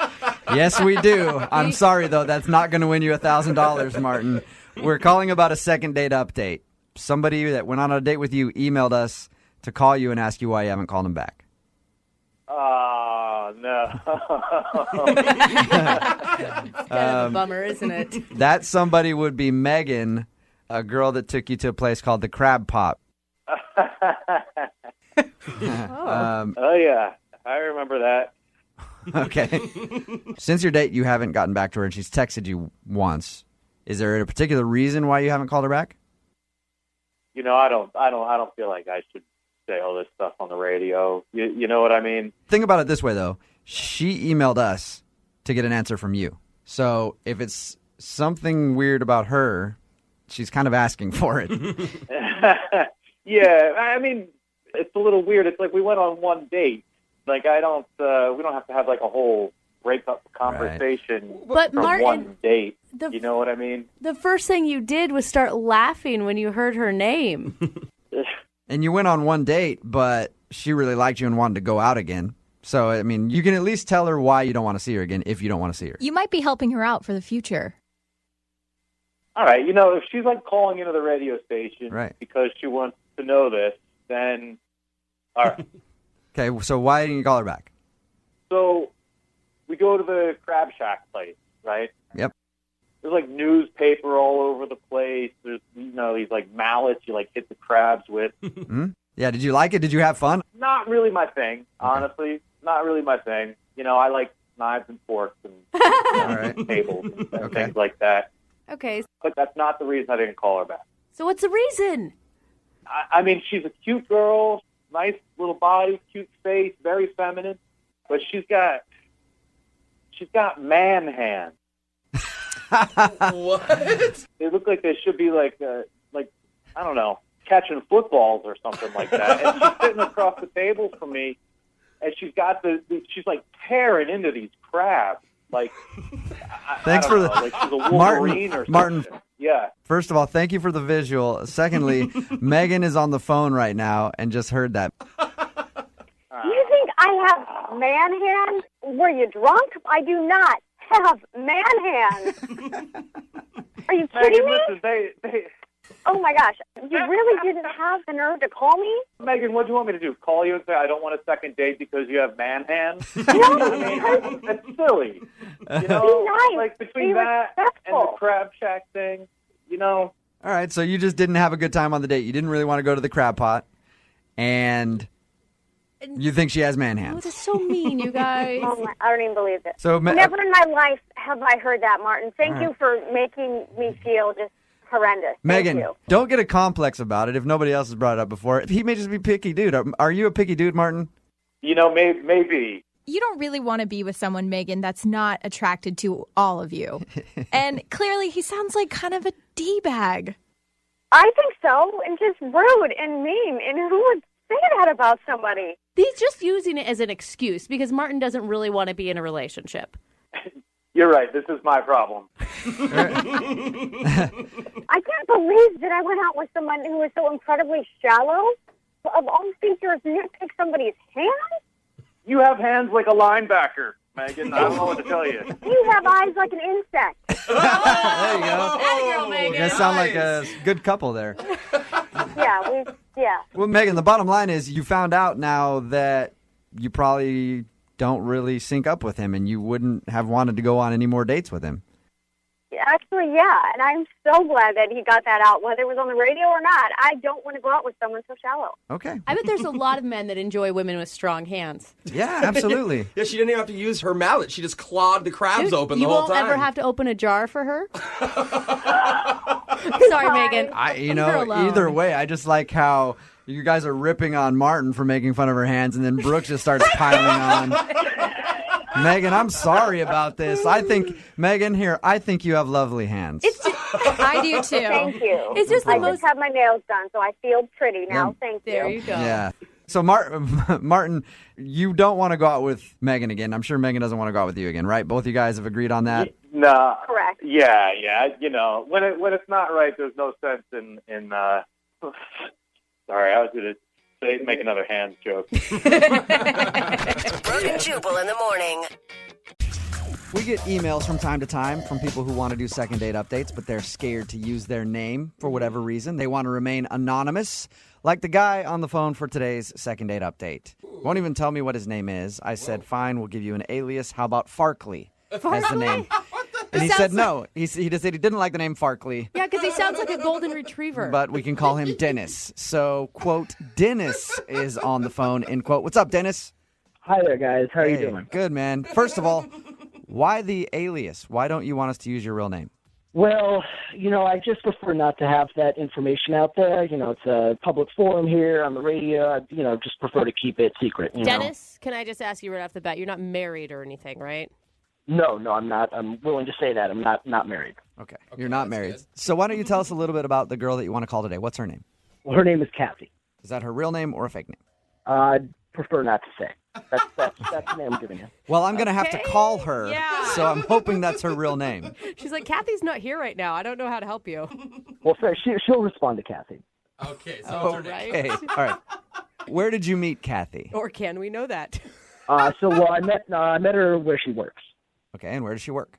Yes, we do. I'm sorry, though. That's not going to win you $1,000, Martin. We're calling about a second date update. Somebody that went on a date with you emailed us to call you and ask you why you haven't called him back. Oh, no. Kind of a bummer, isn't it? That somebody would be Megan, a girl that took you to a place called the Crab Pot. Oh, yeah. I remember that. Okay. Since your date, you haven't gotten back to her, and she's texted you once. Is there a particular reason why you haven't called her back? I don't feel like I should say all this stuff on the radio. You know what I mean? Think about it this way, though. She emailed us to get an answer from you. So if it's something weird about her, she's kind of asking for it. Yeah, I mean, it's a little weird. It's like we went on one date. Like, we don't have to have like a whole breakup conversation But from Martin, one date. You know what I mean? The first thing you did was start laughing when you heard her name. And you went on one date, but she really liked you and wanted to go out again. So, I mean, you can at least tell her why you don't want to see her again if you don't want to see her. You might be helping her out for the future. All right, you know, if she's like calling into the radio station because she wants to know this, then all right. Okay, so why didn't you call her back? So we go to the Crab Shack place, right? Yep. There's like newspaper all over the place. There's, you know, these like mallets you like hit the crabs with. Mm-hmm. Yeah, did you like it? Did you have fun? Not really my thing, honestly. Not really my thing. You know, I like knives and forks and tables and things like that. Okay. But that's not the reason I didn't call her back. So what's the reason? I mean, she's a cute girl, nice little body, cute face, very feminine, but she's got man hands. What? They look like they should be like I don't know, catching footballs or something like that. And she's sitting across the table from me, and she's got she's like tearing into these crabs. Like, Thanks for the like she's a Wolverine or something. Martin. Yeah. First of all, thank you for the visual. Secondly, Megan is on the phone right now and just heard that. You think I have man hands? Were you drunk? I do not have man hands. Are you kidding me? Listen, they Oh my gosh. You really didn't have the nerve to call me? Megan, what do you want me to do? Call you and say I don't want a second date because you have man hands? No, I mean, that's silly. You know, be nice. like between Be that and respectful. the Crab Shack thing, you know. All right, so you just didn't have a good time on the date. You didn't really want to go to the crab pot, and you think she has man Oh, hands. that's so mean, you guys. Oh my, I don't even believe it. So, Never in my life have I heard that, Martin. Thank All you right. for making me feel just horrendous. Megan, Thank you. don't get a complex about it if nobody else has brought it up before. He may just be picky dude. Are you a picky dude, Martin? You know, maybe. You don't really want to be with someone, Megan, that's not attracted to all of you. And clearly he sounds like kind of a D-bag. I think so, and just rude and mean. And who would say that about somebody? He's just using it as an excuse because Martin doesn't really want to be in a relationship. You're right. This is my problem. I can't believe that I went out with someone who was so incredibly shallow. Of all features, nitpick somebody's hands? You have hands like a linebacker, Megan. I don't know what to tell you. You have eyes like an insect. There you go. Girl, Megan. You guys sound like a good couple there. Yeah. Well, Megan, the bottom line is you found out now that you probably don't really sync up with him and you wouldn't have wanted to go on any more dates with him. Actually, yeah, and I'm so glad that he got that out, whether it was on the radio or not. I don't want to go out with someone so shallow. Okay. I bet there's a lot of men that enjoy women with strong hands. Yeah, absolutely. Yeah, she didn't even have to use her mallet. She just clawed the crabs Dude, open the you whole won't time. ever have to open a jar for her? Sorry, Megan. You Leave her know, alone. either way, I just like how you guys are ripping on Martin for making fun of her hands, and then Brooke just starts piling on. Megan, I'm sorry about this. I think you have lovely hands. I do too. Thank you. It's just the I most- just had my nails done, so I feel pretty now. Yeah. Thank you. There you go. Yeah. So, Martin, you don't want to go out with Megan again. I'm sure Megan doesn't want to go out with you again, right? Both you guys have agreed on that? No. Correct. Yeah. You know, when it's not right, there's no sense in sorry, I was going to make another hands joke. Brooke and Jubal in the morning. We get emails from time to time from people who want to do second date updates, but they're scared to use their name for whatever reason. They want to remain anonymous, like the guy on the phone for today's second date update. Won't even tell me what his name is. I said, fine, we'll give you an alias. How about Farkley as the name? And he said no. He just said he didn't like the name Farkley. Yeah, because he sounds like a golden retriever. But we can call him Dennis. So, quote, Dennis is on the phone, end quote. What's up, Dennis? Hi there, guys. How are you doing? Good, man. First of all, why the alias? Why don't you want us to use your real name? Well, I just prefer not to have that information out there. It's a public forum here on the radio. I, just prefer to keep it secret. Dennis, can I just ask you right off the bat, you're not married or anything, right? No, I'm not. I'm willing to say that. I'm not married. Okay, you're not married. So why don't you tell us a little bit about the girl that you want to call today? What's her name? Well, her name is Kathy. Is that her real name or a fake name? I'd prefer not to say. That's the name I'm giving you. Well, I'm going to have to call her, so I'm hoping that's her real name. She's like, Kathy's not here right now. I don't know how to help you. Well, fair. She'll respond to Kathy. Okay, so Okay, all right. Where did you meet Kathy? Or can we know that? I met her where she works. Okay, and where does she work?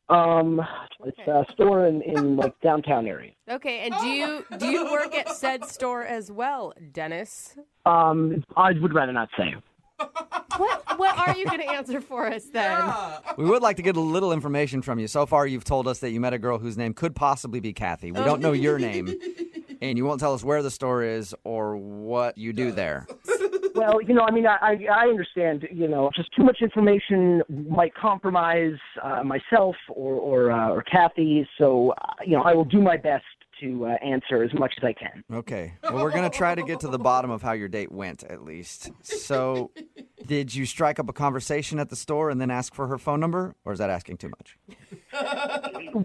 It's a store in like downtown area. Okay, and do you work at said store as well, Dennis? I would rather not say. What are you going to answer for us then? We would like to get a little information from you. So far, you've told us that you met a girl whose name could possibly be Kathy. We don't know your name, and you won't tell us where the store is or what you do there. Well, I understand, just too much information might compromise myself or Kathy. So, I will do my best to answer as much as I can. Okay. Well, we're going to try to get to the bottom of how your date went, at least. So, did you strike up a conversation at the store and then ask for her phone number, or is that asking too much?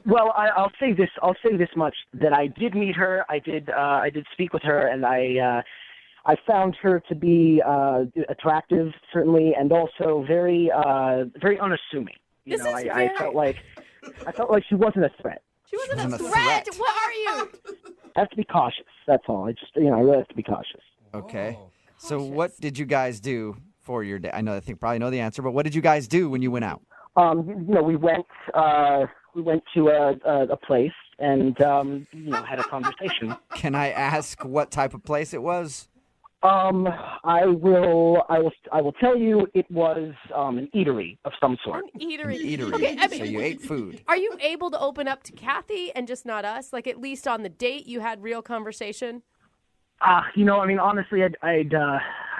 Well, I'll say this much, that I did meet her. I did speak with her, and I found her to be attractive, certainly, and also very unassuming. I felt like she wasn't a threat. She wasn't a threat. What are you? I have to be cautious. That's all. I really have to be cautious. Okay. So what did you guys do for your date? I think probably know the answer, but what did you guys do when you went out? We went to a place and had a conversation. Can I ask what type of place it was? I will tell you it was an eatery of some sort. An eatery. Okay, so you ate food. Are you able to open up to Kathy and just not us? Like, at least on the date you had real conversation? Honestly, I'd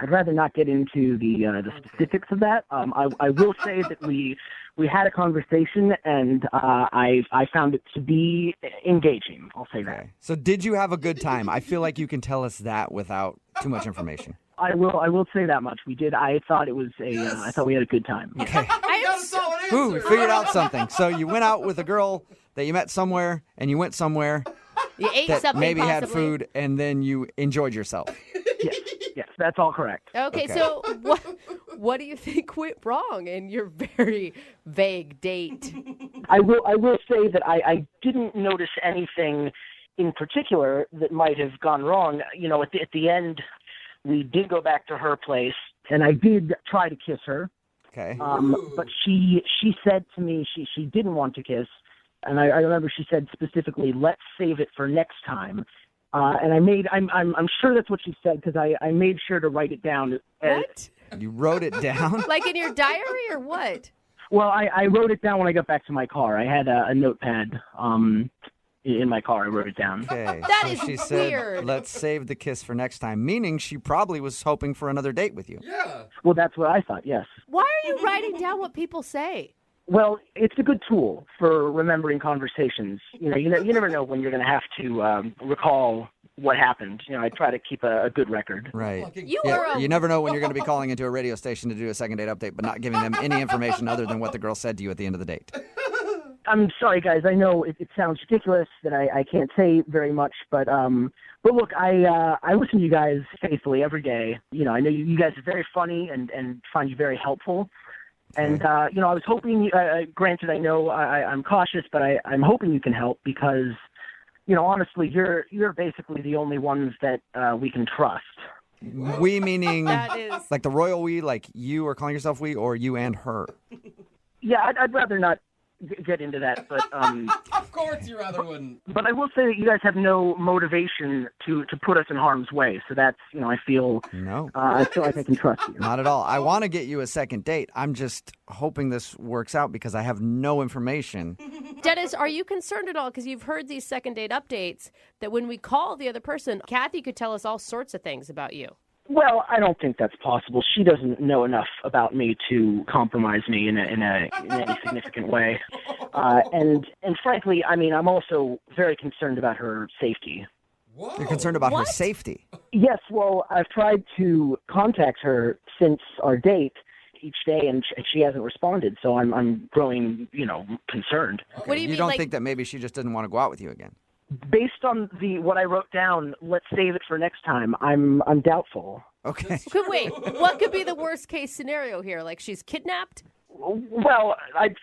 rather not get into the specifics of that. I will say that we had a conversation, and I found it to be engaging. I'll say that. So did you have a good time? I feel like you can tell us that without too much information. I will say that much. We did. I thought it was I thought we had a good time. Okay. Ooh, we figured out something. So you went out with a girl that you met somewhere, and you went somewhere. You ate that something maybe possibly. had food, and then you enjoyed yourself. Yes, that's all correct. Okay, so what do you think went wrong in your very vague date? I will say that I didn't notice anything in particular that might have gone wrong. At the end, we did go back to her place, and I did try to kiss her. Okay. But she said to me she didn't want to kiss. And I remember she said specifically, "Let's save it for next time." And I'm sure that's what she said, because I made sure to write it down. What? You wrote it down? Like in your diary or what? Well, I wrote it down when I got back to my car. I had a notepad in my car. I wrote it down. Okay. That so is she said, weird. "Let's save the kiss for next time," meaning she probably was hoping for another date with you. Yeah. Well, that's what I thought, yes. Why are you writing down what people say? Well, it's a good tool for remembering conversations. You never know when you're going to have to recall what happened. I try to keep a good record. Right. You never know when you're going to be calling into a radio station to do a second date update, but not giving them any information other than what the girl said to you at the end of the date. I'm sorry, guys. I know it sounds ridiculous that I can't say very much, but look, I listen to you guys faithfully every day. I know you guys are very funny and find you very helpful. And, I was hoping, granted, I know I'm cautious, but I'm hoping you can help because, honestly, you're basically the only ones that we can trust. We meaning That is... like the royal we, like you are calling yourself we, or you and her? Yeah, I'd rather not get into that, but Of course you rather wouldn't. But I will say that you guys have no motivation to put us in harm's way. So that's, I feel I feel like I can trust you. Not at all. I want to get you a second date. I'm just hoping this works out because I have no information. Dennis, are you concerned at all? Because you've heard these second date updates that when we call the other person, Kathy could tell us all sorts of things about you. Well, I don't think that's possible. She doesn't know enough about me to compromise me in any significant way. And frankly, I'm also very concerned about her safety. Whoa. You're concerned about her safety? Yes, well, I've tried to contact her since our date each day, and she hasn't responded, so I'm growing, concerned. Okay. What do you mean, don't like... think that maybe she just didn't want to go out with you again? based on what I wrote down, let's save it for next time. I'm doubtful. Okay. Wait, what could be the worst case scenario here? Like she's kidnapped? Well, I'd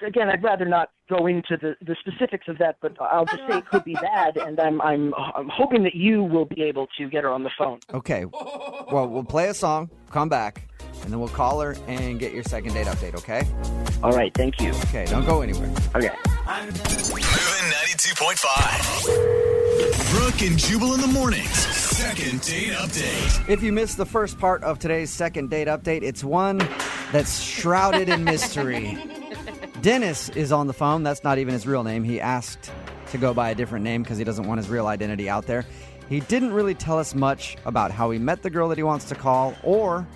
rather not go into the specifics of that, but I'll just say it could be bad, and I'm hoping that you will be able to get her on the phone. Okay. Well, we'll play a song, come back, and then we'll call her and get your second date update, okay? All right, thank you. Okay, don't go anywhere. Okay. Moving 92.5. Brooke and Jubal in the mornings. Second date update. If you missed the first part of today's second date update, it's one that's shrouded in mystery. Dennis is on the phone. That's not even his real name. He asked to go by a different name because he doesn't want his real identity out there. He didn't really tell us much about how he met the girl that he wants to call or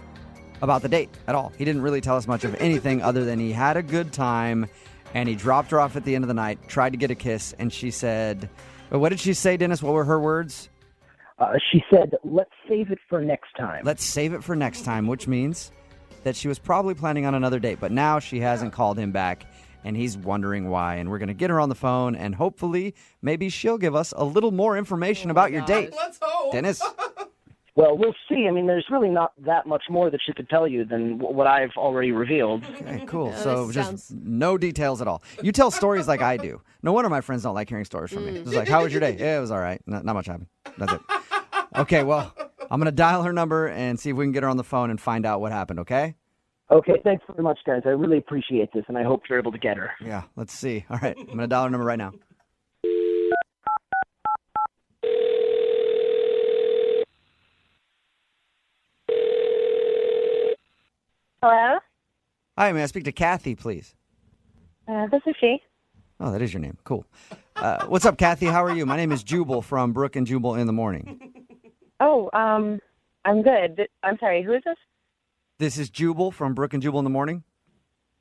about the date at all. He didn't really tell us much of anything other than he had a good time and he dropped her off at the end of the night, tried to get a kiss, and she said, what did she say, Dennis? What were her words? She said, let's save it for next time. Let's save it for next time, which means that she was probably planning on another date, but now she hasn't called him back, and he's wondering why. And we're going to get her on the phone, and hopefully maybe she'll give us a little more information about your date. Let's hope. Dennis? Well, we'll see. I mean, there's really not that much more that she could tell you than what I've already revealed. Okay, cool. Yeah, So this just sounds- no details at all. You tell stories like I do. No wonder my friends don't like hearing stories from me. It's like, how was your day? Yeah, it was all right. Not much happened. That's it. Okay, well, I'm going to dial her number and see if we can get her on the phone and find out what happened, okay? Okay, thanks very much, guys. I really appreciate this, and I hope you're able to get her. Yeah, let's see. All right, I'm going to dial her number right now. Hello? Hi, may I speak to Kathy, please? This is she. Oh, that is your name. Cool. What's up, Kathy? How are you? My name is Jubal from Brooke and Jubal in the morning. Oh, I'm good. I'm sorry, who is this? This is Jubal from Brooke and Jubal in the morning.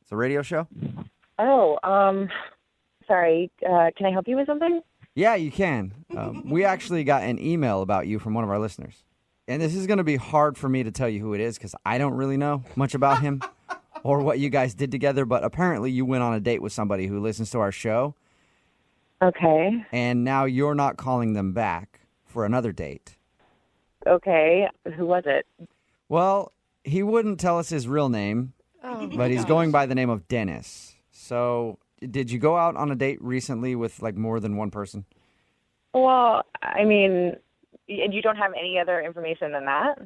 It's a radio show. Oh, sorry. Can I help you with something? Yeah, you can. We actually got an email about you from one of our listeners. And this is going to be hard for me to tell you who it is because I don't really know much about him or what you guys did together. But apparently you went on a date with somebody who listens to our show. Okay. And now you're not calling them back for another date. Okay. Who was it? Well, he wouldn't tell us his real name, but he's going by the name of Dennis. So did you go out on a date recently with like more than one person? Well, I mean, you don't have any other information than that?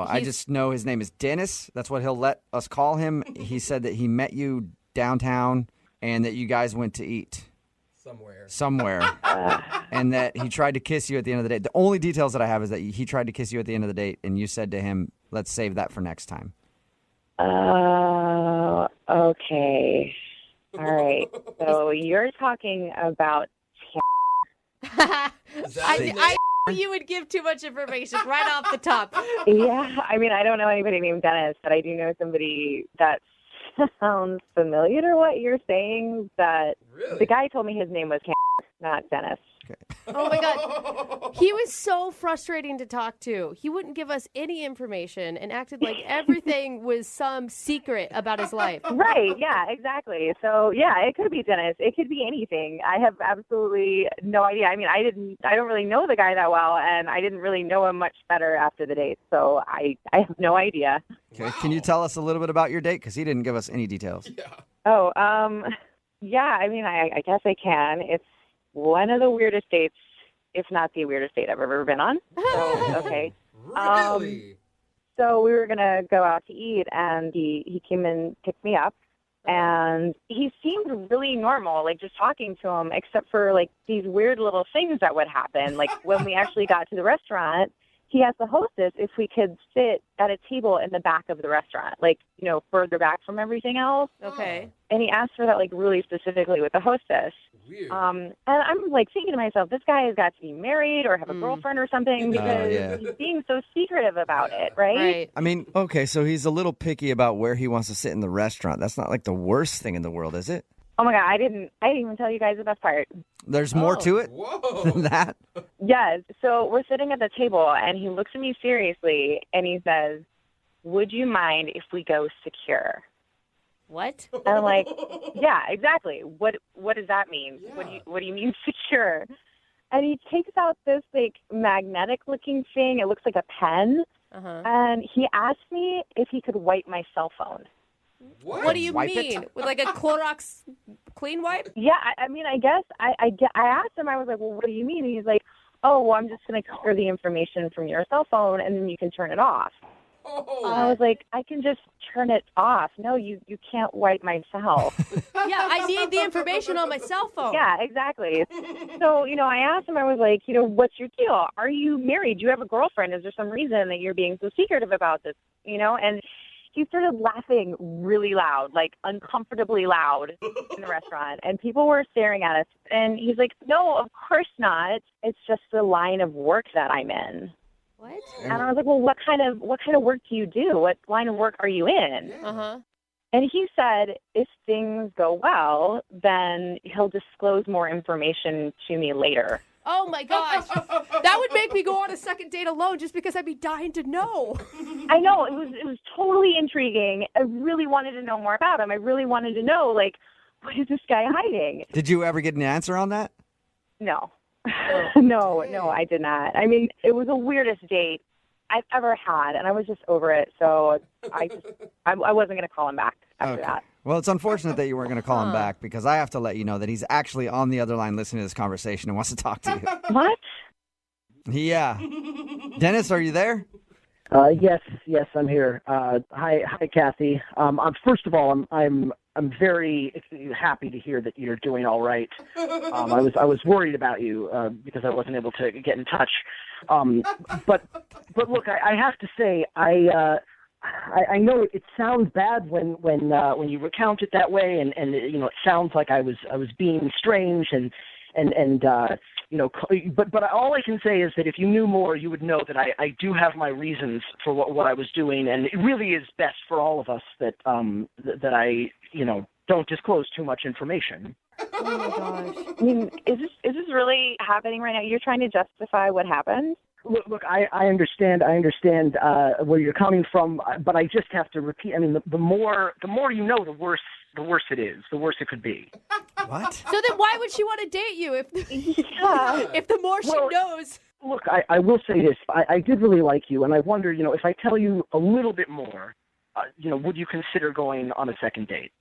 I just know his name is Dennis. That's what he'll let us call him. He said that he met you downtown and that you guys went to eat. Somewhere. And that he tried to kiss you at the end of the date. The only details that I have is that he tried to kiss you at the end of the date and you said to him, let's save that for next time. Okay. All right. So you're talking about... I you would give too much information right off the top. Yeah, I mean, I don't know anybody named Dennis, but I do know somebody that sounds familiar to what you're saying. That the guy told me his name was not Dennis. Oh my God. He was so frustrating to talk to. He wouldn't give us any information and acted like everything was some secret about his life. Right, yeah, exactly. So, yeah, it could be Dennis. It could be anything. I have absolutely no idea. I mean, I don't really know the guy that well, and I didn't really know him much better after the date. So I have no idea. Okay. Can you tell us a little bit about your date? Because he didn't give us any details. Oh, yeah, I mean, I guess I can. It's one of the weirdest dates, if not the weirdest date I've ever been on. So, okay. Really? So we were going to go out to eat, and he came and picked me up. And he seemed really normal, like just talking to him, except for like these weird little things that would happen. Like when we actually got to the restaurant, he asked the hostess if we could sit at a table in the back of the restaurant, like, you know, further back from everything else. Okay. And he asked for that, like, really specifically with the hostess. Weird. And I'm, like, thinking to myself, this guy has got to be married or have a girlfriend or something because he's being so secretive about it, right? I mean, okay, so he's a little picky about where he wants to sit in the restaurant. That's not like the worst thing in the world, is it? Oh, my God, I didn't even tell you guys the best part. There's more to it than that? Yes. So we're sitting at the table, and he looks at me seriously, and he says, would you mind if we go secure? What? And I'm like, yeah, exactly. What does that mean? Yeah. What do you mean secure? And he takes out this like magnetic looking thing. It looks like a pen. And he asked me if he could wipe my cell phone. What do you mean? With like a Clorox clean wipe? Yeah, I mean, I guess I asked him. I was like, well, what do you mean? And he's like, oh, well, I'm just going to clear the information from your cell phone, and then you can turn it off. And I was like, I can just turn it off. No, you can't wipe my cell. Yeah, I need the information on my cell phone. Yeah, exactly. So, I asked him, I was like, what's your deal? Are you married? Do you have a girlfriend? Is there some reason that you're being so secretive about this? And he started laughing really loud, like uncomfortably loud in the restaurant. And people were staring at us. And he's like, no, of course not. It's just the line of work that I'm in. What? And I was like, well, what kind of work do you do? What line of work are you in? And he said, if things go well, then he'll disclose more information to me later. Oh, my gosh. That would make me go on a second date alone just because I'd be dying to know. I know. It was totally intriguing. I really wanted to know more about him. I really wanted to know, like, what is this guy hiding? Did you ever get an answer on that? No. No, I did not. I mean, it was the weirdest date I've ever had, and I was just over it. So I wasn't going to call him back after that. Well, it's unfortunate that you weren't going to call him back because I have to let you know that he's actually on the other line listening to this conversation and wants to talk to you. What? Yeah. Dennis, are you there? Yes, I'm here. Hi, Kathy. First of all, I'm very happy to hear that you're doing all right. I was worried about you because I wasn't able to get in touch. But look, I have to say, I know it sounds bad when you recount it that way, and it sounds like I was being strange and but all I can say is that if you knew more, you would know that I do have my reasons for what I was doing, and it really is best for all of us that I don't disclose too much information. Oh my gosh! I mean, is this really happening right now? You're trying to justify what happened? Look, I understand where you're coming from, but I just have to repeat. I mean, the more you know, the worse it is. The worse it could be. What? So then why would she want to date you if the more she knows? Look, I will say this. I did really like you, and I wonder, if I tell you a little bit more, would you consider going on a second date?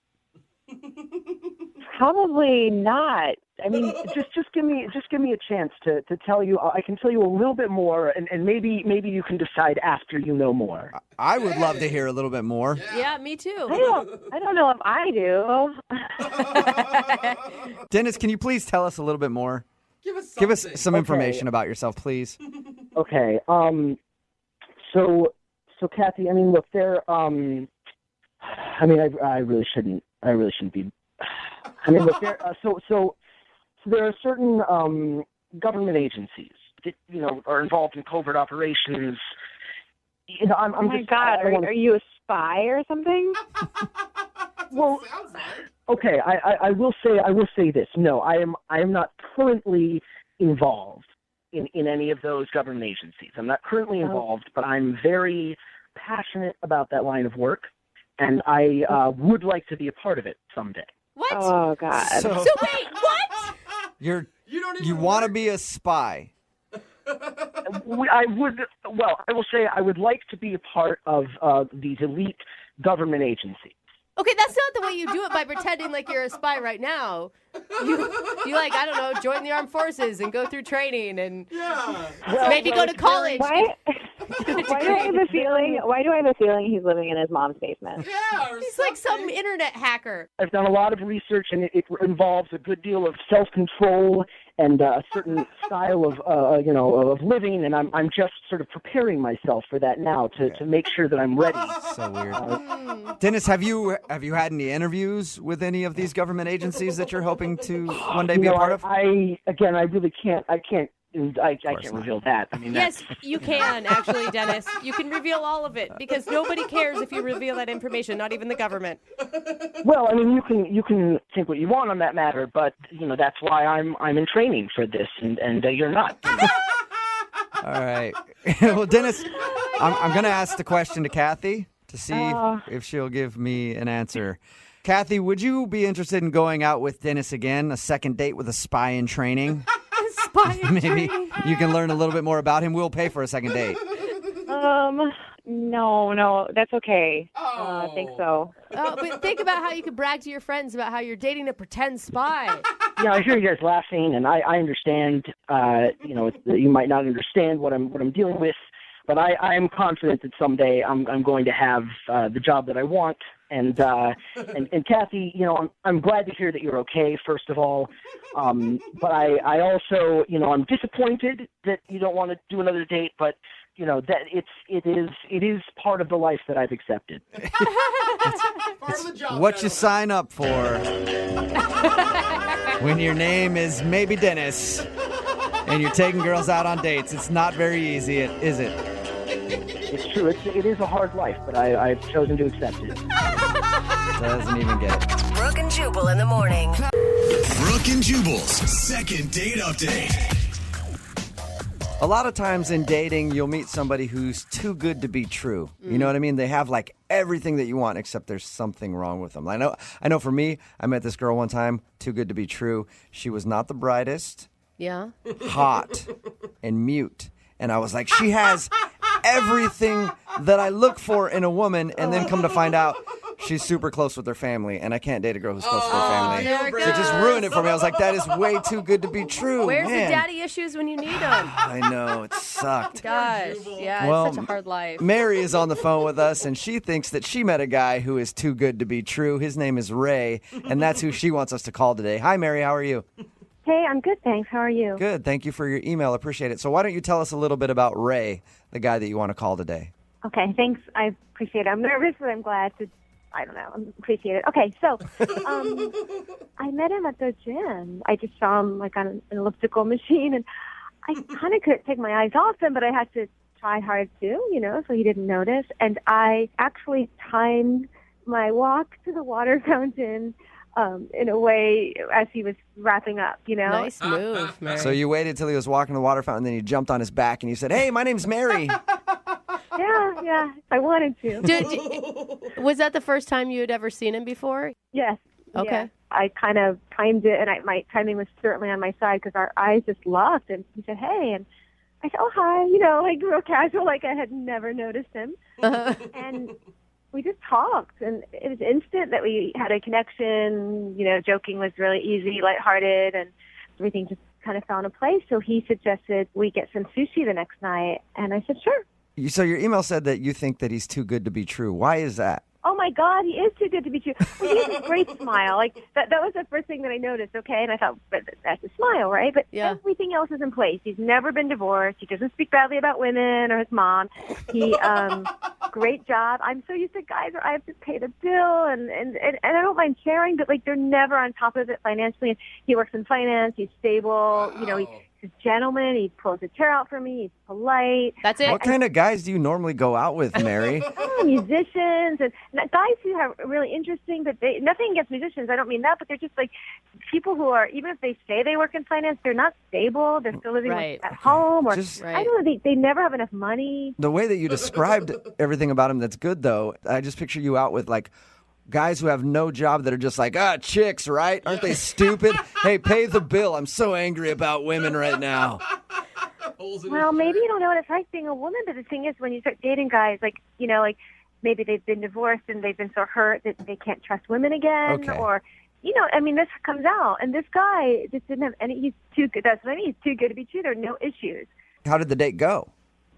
Probably not. I mean, just give me a chance to tell you. I can tell you a little bit more, and maybe you can decide after you know more. I would love to hear a little bit more. Yeah, me too. I don't know if I do. Dennis, can you please tell us a little bit more? Give us some information about yourself, please. Okay. So Kathy, I mean, look, I really shouldn't be. I mean, look, so there are certain government agencies that are involved in covert operations. I'm oh my God, are you a spy or something? Well, okay, I will say this. No, I am not currently involved in any of those government agencies. I'm not currently involved, but I'm very passionate about that line of work, and I would like to be a part of it someday. What? Oh God! So wait, what? You want to be a spy? I will say I would like to be a part of these elite government agencies. Okay, that's not the way you do it by pretending like you're a spy right now. You like, I don't know, join the armed forces and go through training and maybe go to college. Why do I have a feeling he's living in his mom's basement? Yeah, he's like some internet hacker. I've done a lot of research, and it involves a good deal of self-control and a certain style of living, and I'm just sort of preparing myself for that now to make sure that I'm ready. So weird. Dennis, have you had any interviews with any of these government agencies that you're hoping to one day be a part of? I really can't. I can't reveal that. I mean, yes, you can actually, Dennis. You can reveal all of it because nobody cares if you reveal that information, not even the government. Well, I mean, you can think what you want on that matter, but that's why I'm in training for this, and you're not. All right. Well, Dennis, I'm going to ask the question to Kathy to see if she'll give me an answer. Kathy, would you be interested in going out with Dennis again, a second date with a spy in training? spy and Maybe training. you can learn a little bit more about him. We'll pay for a second date. No, that's okay. I think so. But think about how you could brag to your friends about how you're dating a pretend spy. Yeah, I hear you guys laughing, and I understand. You might not understand what I'm dealing with, but I am confident that someday I'm going to have the job that I want. And Kathy, I'm glad to hear that you're okay, first of all. But I also, I'm disappointed that you don't want to do another date, but that it is part of the life that I've accepted. Part of the job. What you sign up for when your name is maybe Dennis and you're taking girls out on dates. It's not very easy, is it? It's true. It is a hard life, but I've chosen to accept it. Doesn't even get it. Brooke and Jubal in the morning. Brooke and Jubal's second date update. A lot of times in dating, you'll meet somebody who's too good to be true. You know what I mean? They have like everything that you want, except there's something wrong with them. I know for me, I met this girl one time, too good to be true. She was not the brightest, Yeah. hot, and mute. And I was like, she has everything that I look for in a woman, and then come to find out she's super close with her family, and I can't date a girl who's close with her family. there it So it just goes. ruined it for me. I was like, that is way too good to be true. Where's Man. the daddy issues when you need them? I know, it sucked. Gosh, yeah, Well, it's such a hard life. Mary is on the phone with us, and she thinks that she met a guy who is too good to be true. His name is Ray, and that's who she wants us to call today. Hi, Mary. How are you? Hey, I'm good, thanks. How are you? Good. Thank you for your email. Appreciate it. So why don't you tell us a little bit about Ray, the guy that you want to call today? Okay, thanks. I appreciate it. I'm nervous, but I'm glad to, I appreciate it. Okay, so I met him at the gym. I just saw him like on an elliptical machine, and I kind of couldn't take my eyes off him, but I had to try hard too, so he didn't notice. And I actually timed my walk to the water fountain in a way as he was wrapping up, Nice move, Mary. So you waited till he was walking to the water fountain, then you jumped on his back, and you said, hey, my name's Mary. Yeah, I wanted to. Was that the first time you had ever seen him before? Yes. Okay. Yes. I kind of timed it, and my timing was certainly on my side because our eyes just locked. And he said, hey, and I said, oh, hi, like real casual, like I had never noticed him. And we just talked, and it was instant that we had a connection. Joking was really easy, lighthearted, and everything just kind of fell into place. So he suggested we get some sushi the next night, and I said, sure. So your email said that you think that he's too good to be true. Why is that? Oh my God, he is too good to be true. Well, he has a great smile. Like that was the first thing that I noticed. Okay, and I thought, but that's a smile, right? But everything else is in place. He's never been divorced. He doesn't speak badly about women or his mom. He, great job. I'm so used to guys where I have to pay the bill, and I don't mind sharing, but like they're never on top of it financially. And he works in finance. He's stable. He's a gentleman. He pulls a chair out for me. He's polite. That's it. What kind of guys do you normally go out with, Mary? Musicians and guys who are really interesting, but nothing against musicians. I don't mean that, but they're just like people who are, even if they say they work in finance, they're not stable. They're still living at home, or I don't know. They never have enough money. The way that you described everything about him that's good, though, I just picture you out with like guys who have no job that are just like, chicks, right? Aren't they stupid? Hey, pay the bill. I'm so angry about women right now. Well, maybe you don't know what it's like being a woman, but the thing is, when you start dating guys, like maybe they've been divorced and they've been so hurt that they can't trust women again, or this comes out. And this guy just didn't have any. He's too good. That's what I mean. He's too good to be true. There are no issues. How did the date go?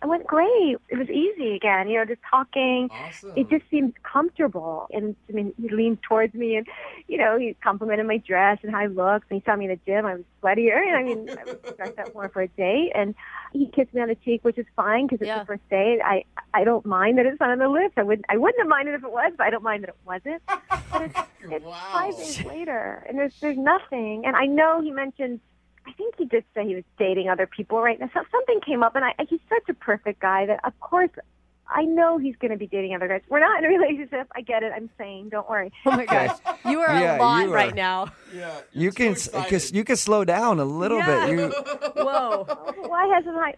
It went great. It was easy again, just talking. Awesome. It just seemed comfortable. And he leaned towards me and, he complimented my dress and how I looked. And he saw me in the gym. I was sweatier. And I was dressed up more for a date. And he kissed me on the cheek, which is fine because it's the first date. I don't mind that it's not on the lips. I wouldn't have minded if it was, but I don't mind that it wasn't. But it's 5 days later, and there's nothing. And I know he mentioned, I think he did say he was dating other people right now. So something came up, and he's such a perfect guy that, of course, I know he's going to be dating other guys. We're not in a relationship. I get it. I'm saying, don't worry. Oh my gosh, you are a lot right now. Yeah, you can slow down a little bit. Whoa. Why hasn't I?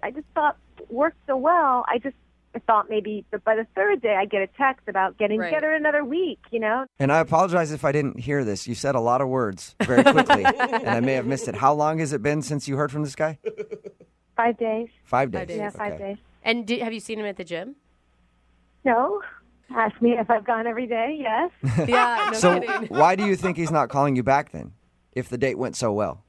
I just thought it worked so well. I just I thought maybe by the third day I'd get a text about getting together another week, you know? And I apologize if I didn't hear this. You said a lot of words very quickly, and I may have missed it. How long has it been since you heard from this guy? 5 days. 5 days. Yeah, 5 days. And have you seen him at the gym? No. Ask me if I've gone every day. Yes. Yeah, no So kidding. why do you think he's not calling you back then, if the date went so well?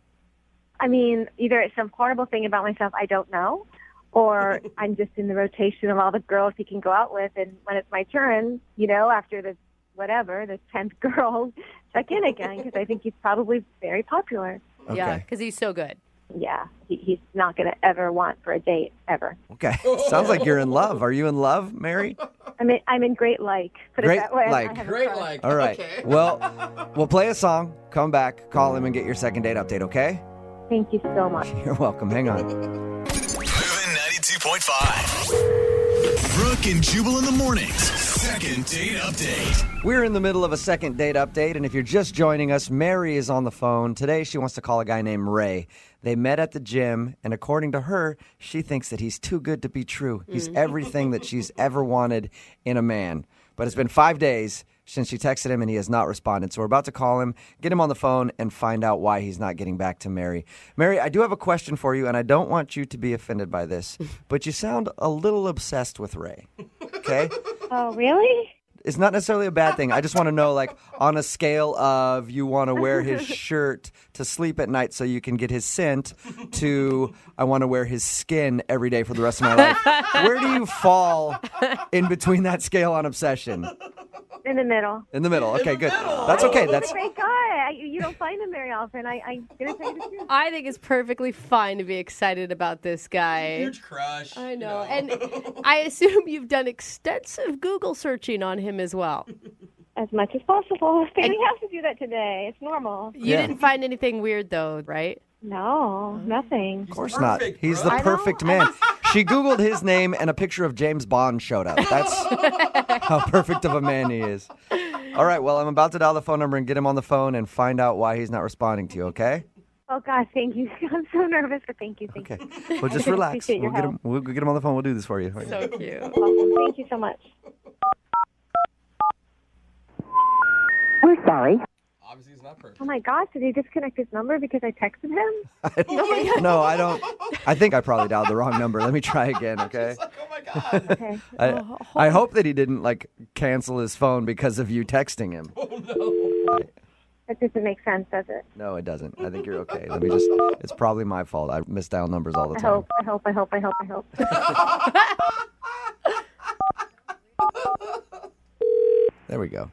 I mean, either it's some horrible thing about myself I don't know, or I'm just in the rotation of all the girls he can go out with, and when it's my turn, you know, after the 10th girl, check in again, because I think he's probably very popular. Okay. Yeah, because he's so good. Yeah, he's not going to ever want for a date, ever. Okay. Sounds like you're in love. Are you in love, Mary? I'm in great like. Put Great it that way. like. I have a Great crush. like. All right. Okay. Well, we'll play a song, come back, call him, and get your second date update, okay? Thank you so much. You're welcome. Hang on. Moving 92.5. Brooke and Jubal in the mornings. Second date update. We're in the middle of a second date update, and if you're just joining us, Mary is on the phone. Today, she wants to call a guy named Ray. They met at the gym, and according to her, she thinks that he's too good to be true. He's everything that she's ever wanted in a man. But it's been 5 days since she texted him, and he has not responded. So we're about to call him, get him on the phone, and find out why he's not getting back to Mary. Mary, I do have a question for you, and I don't want you to be offended by this, but you sound a little obsessed with Ray. Okay? Oh, really? It's not necessarily a bad thing. I just want to know, like, on a scale of you want to wear his shirt to sleep at night so you can get his scent to I want to wear his skin every day for the rest of my life. Where do you fall in between that scale on obsession? In the middle. In the middle. Okay, good. That's okay. He's a great guy. You don't find him very often. I'm going to tell you the truth. I think it's perfectly fine to be excited about this guy. Huge crush. I know. And I assume you've done extensive Google searching on him as well. As much as possible. Family has to do that today. It's normal. You didn't find anything weird, though, right? No, nothing. Of course not. He's the perfect man. She Googled his name and a picture of James Bond showed up. That's how perfect of a man he is. All right, well, I'm about to dial the phone number and get him on the phone and find out why he's not responding to you, okay? Oh, God, thank you. I'm so nervous, but thank you. Thank you. Well, just relax. Appreciate your We'll get him on the phone. We'll do this for you. So cute. Awesome. Thank you so much. We're sorry. Obviously, he's not perfect. Oh, my gosh, did he disconnect his number because I texted him? No, I don't. I think I probably dialed the wrong number. Let me try again, okay? Oh my God. Okay. I hope that he didn't, like, cancel his phone because of you texting him. Oh no. That doesn't make sense, does it? No, it doesn't. I think you're okay. Let me just, it's probably my fault. I misdial numbers all the time. I hope. There we go.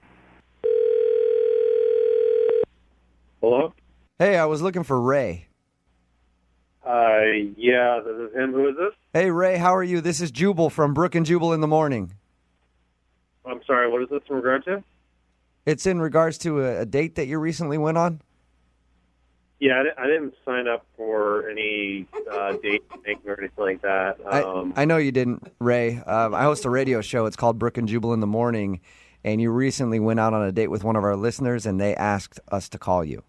Hello? Hey, I was looking for Ray. Yeah, this is him. Who is this? Hey, Ray, how are you? This is Jubal from Brooke and Jubal in the morning. I'm sorry, what is this in regard to? It's in regards to a date that you recently went on. Yeah, I didn't sign up for any date thing or anything like that. I know you didn't, Ray. I host a radio show. It's called Brooke and Jubal in the morning, and you recently went out on a date with one of our listeners, and they asked us to call you.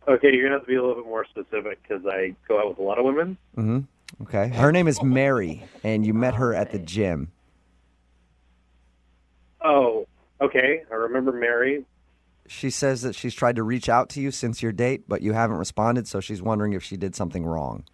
Okay, you're going to have to be a little bit more specific because I go out with a lot of women. Mm-hmm. Okay. Her name is Mary, and you met her at the gym. Oh, okay. I remember Mary. She says that she's tried to reach out to you since your date, but you haven't responded, so she's wondering if she did something wrong.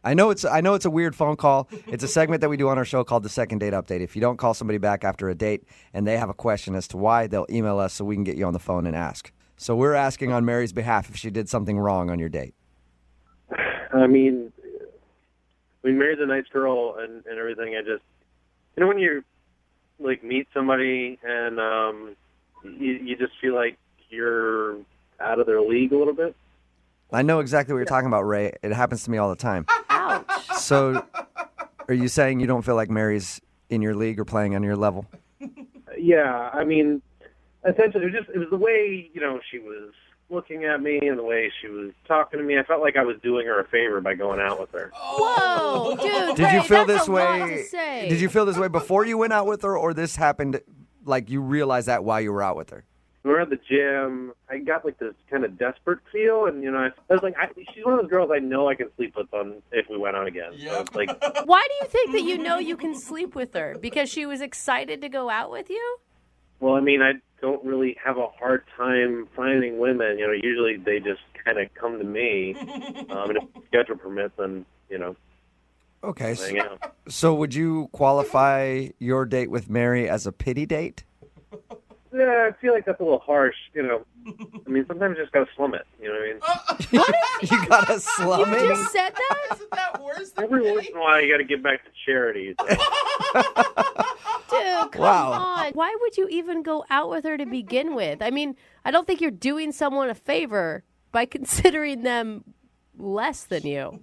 I know it's a weird phone call. It's a segment that we do on our show called the Second Date Update. If you don't call somebody back after a date and they have a question as to why, they'll email us so we can get you on the phone and ask. So we're asking on Mary's behalf if she did something wrong on your date. I mean, Mary's a nice girl and everything. I just, when you like meet somebody and you just feel like you're out of their league a little bit. I know exactly what you're talking about, Ray. It happens to me all the time. Ouch. So are you saying you don't feel like Mary's in your league or playing on your level? Yeah, I mean, essentially, it was the way, she was looking at me and the way she was talking to me. I felt like I was doing her a favor by going out with her. Whoa, dude. Did you feel this that's a lot way? to say. Did you feel this way before you went out with her, or this happened like you realized that while you were out with her? we were at the gym. I got like this kind of desperate feel, and I was like, she's one of those girls I know I can sleep with if we went out again. Yep. So it's like, Why do you think that you can sleep with her? Because she was excited to go out with you? well, I mean, I don't really have a hard time finding women. Usually they just kind of come to me, and if the schedule permits, then Okay. hang out. So would you qualify your date with Mary as a pity date? Yeah, I feel like that's a little harsh. I mean, sometimes you just gotta slum it. You know what I mean? You gotta slum You it? just said that? Isn't that worse than Every once in a while, you gotta give back to charity. Dude, come Wow. on. Why would you even go out with her to begin with? I mean, I don't think you're doing someone a favor by considering them less than you.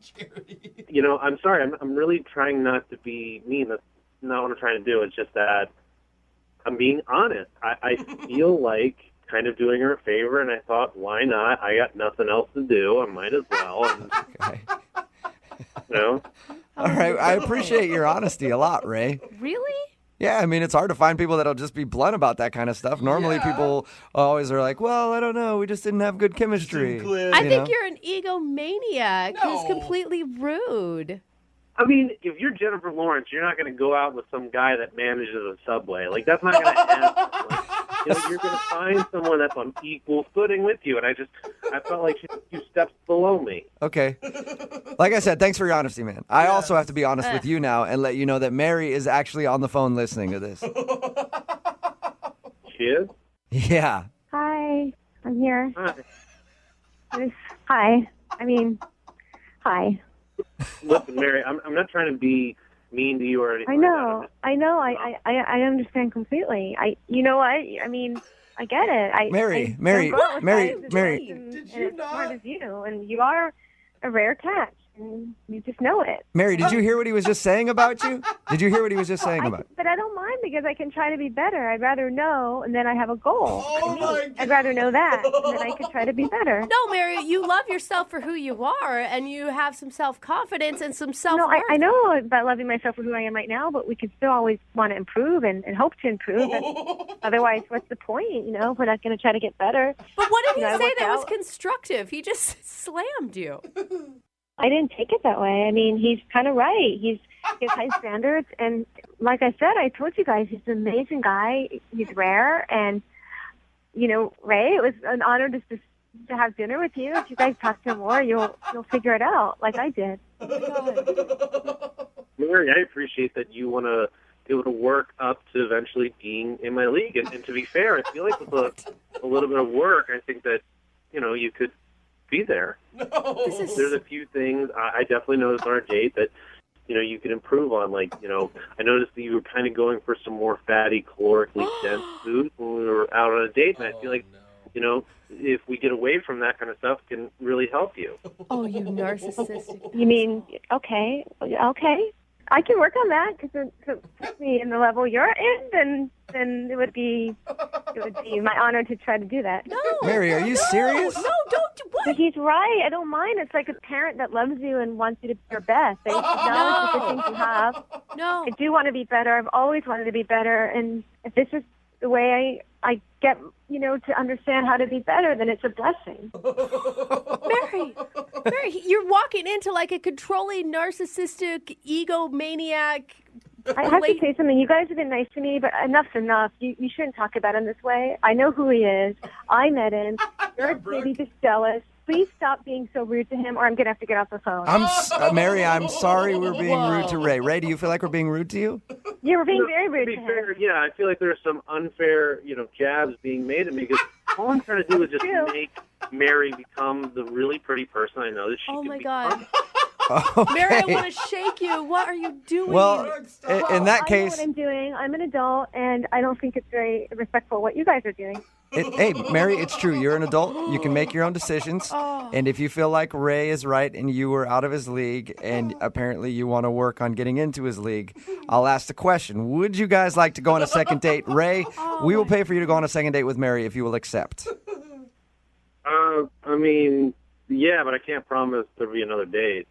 I'm sorry. I'm really trying not to be mean. That's not what I'm trying to do. It's just that I'm being honest. I feel like kind of doing her a favor, and I thought, why not? I got nothing else to do. I might as well. And, Okay. All right. I appreciate your honesty a lot, Ray. Really? Yeah, I mean, it's hard to find people that'll just be blunt about that kind of stuff. Normally, people always are like, well, I don't know. We just didn't have good chemistry. I think you're an egomaniac who's completely rude. I mean, if you're Jennifer Lawrence, you're not going to go out with some guy that manages a Subway. Like, that's not going to happen. You're going to find someone that's on equal footing with you. And I felt like she's a few steps below me. Okay. Like I said, thanks for your honesty, man. I also have to be honest with you now and let you know that Mary is actually on the phone listening to this. She is? Yeah. Hi, I'm here. Hi. Hi. Hi. Listen, Mary, I'm not trying to be mean to you or anything. I know. I understand completely. You know what? I mean, I get it. Mary. And as smart as you, and you are a rare catch, and you just know it. Mary, did you hear what he was just saying about you? Did you hear what he was just saying about you? But I don't mind because I can try to be better. I'd rather know, and then I have a goal. I'd rather know that, and then I could try to be better. No, Mary, you love yourself for who you are, and you have some self-confidence and some self-worth. No, I know about loving myself for who I am right now, but we can still always want to improve and hope to improve. And otherwise, what's the point? If we're not going to try to get better. But what did he I say worked that was out. constructive? He just slammed you. I didn't take it that way. I mean, he's kind of right. He has high standards, and like I said, I told you guys, he's an amazing guy. He's rare, and Ray, it was an honor just to have dinner with you. If you guys talk to him more, you'll figure it out, like I did. Mary, I appreciate that you want to be able to work up to eventually being in my league. And to be fair, I feel like with a little bit of work, I think that, you could be there. No. There's a few things I definitely noticed on our date that, you could improve on. Like, I noticed that you were kind of going for some more fatty, calorically dense food when we were out on a date. And I feel like, if we get away from that kind of stuff, it can really help you. Oh, you narcissistic. You mean, okay. I can work on that because to put me in the level you're in, then it would be my honor to try to do that. No, Mary, are you serious? No, don't. What? But he's right. I don't mind. It's like a parent that loves you and wants you to be your best. They acknowledge the good things you have. No. I do want to be better. I've always wanted to be better. And if this is the way I get, to understand how to be better, then it's a blessing. Mary, you're walking into like a controlling, narcissistic, egomaniac. I have to say something. You guys have been nice to me, but enough's enough. You shouldn't talk about him this way. I know who he is. I met him. You're maybe just jealous. Please stop being so rude to him, or I'm going to have to get off the phone. Mary, I'm sorry we're being rude to Ray. Ray, do you feel like we're being rude to you? Yeah, we're being very rude to him. Fair, yeah, I feel like there's some unfair, jabs being made at me because all I'm trying to do is just make Mary become the really pretty person I know that she can my become. God. Okay. Mary, I want to shake you. What are you doing? Well, in that case, I know what I'm doing. I'm an adult, and I don't think it's very respectful what you guys are doing. Hey, Mary, it's true. You're an adult. You can make your own decisions. And if you feel like Ray is right and you were out of his league and apparently you want to work on getting into his league, I'll ask the question. Would you guys like to go on a second date? Ray, we will pay for you to go on a second date with Mary if you will accept. I mean, yeah, but I can't promise there'll be another date.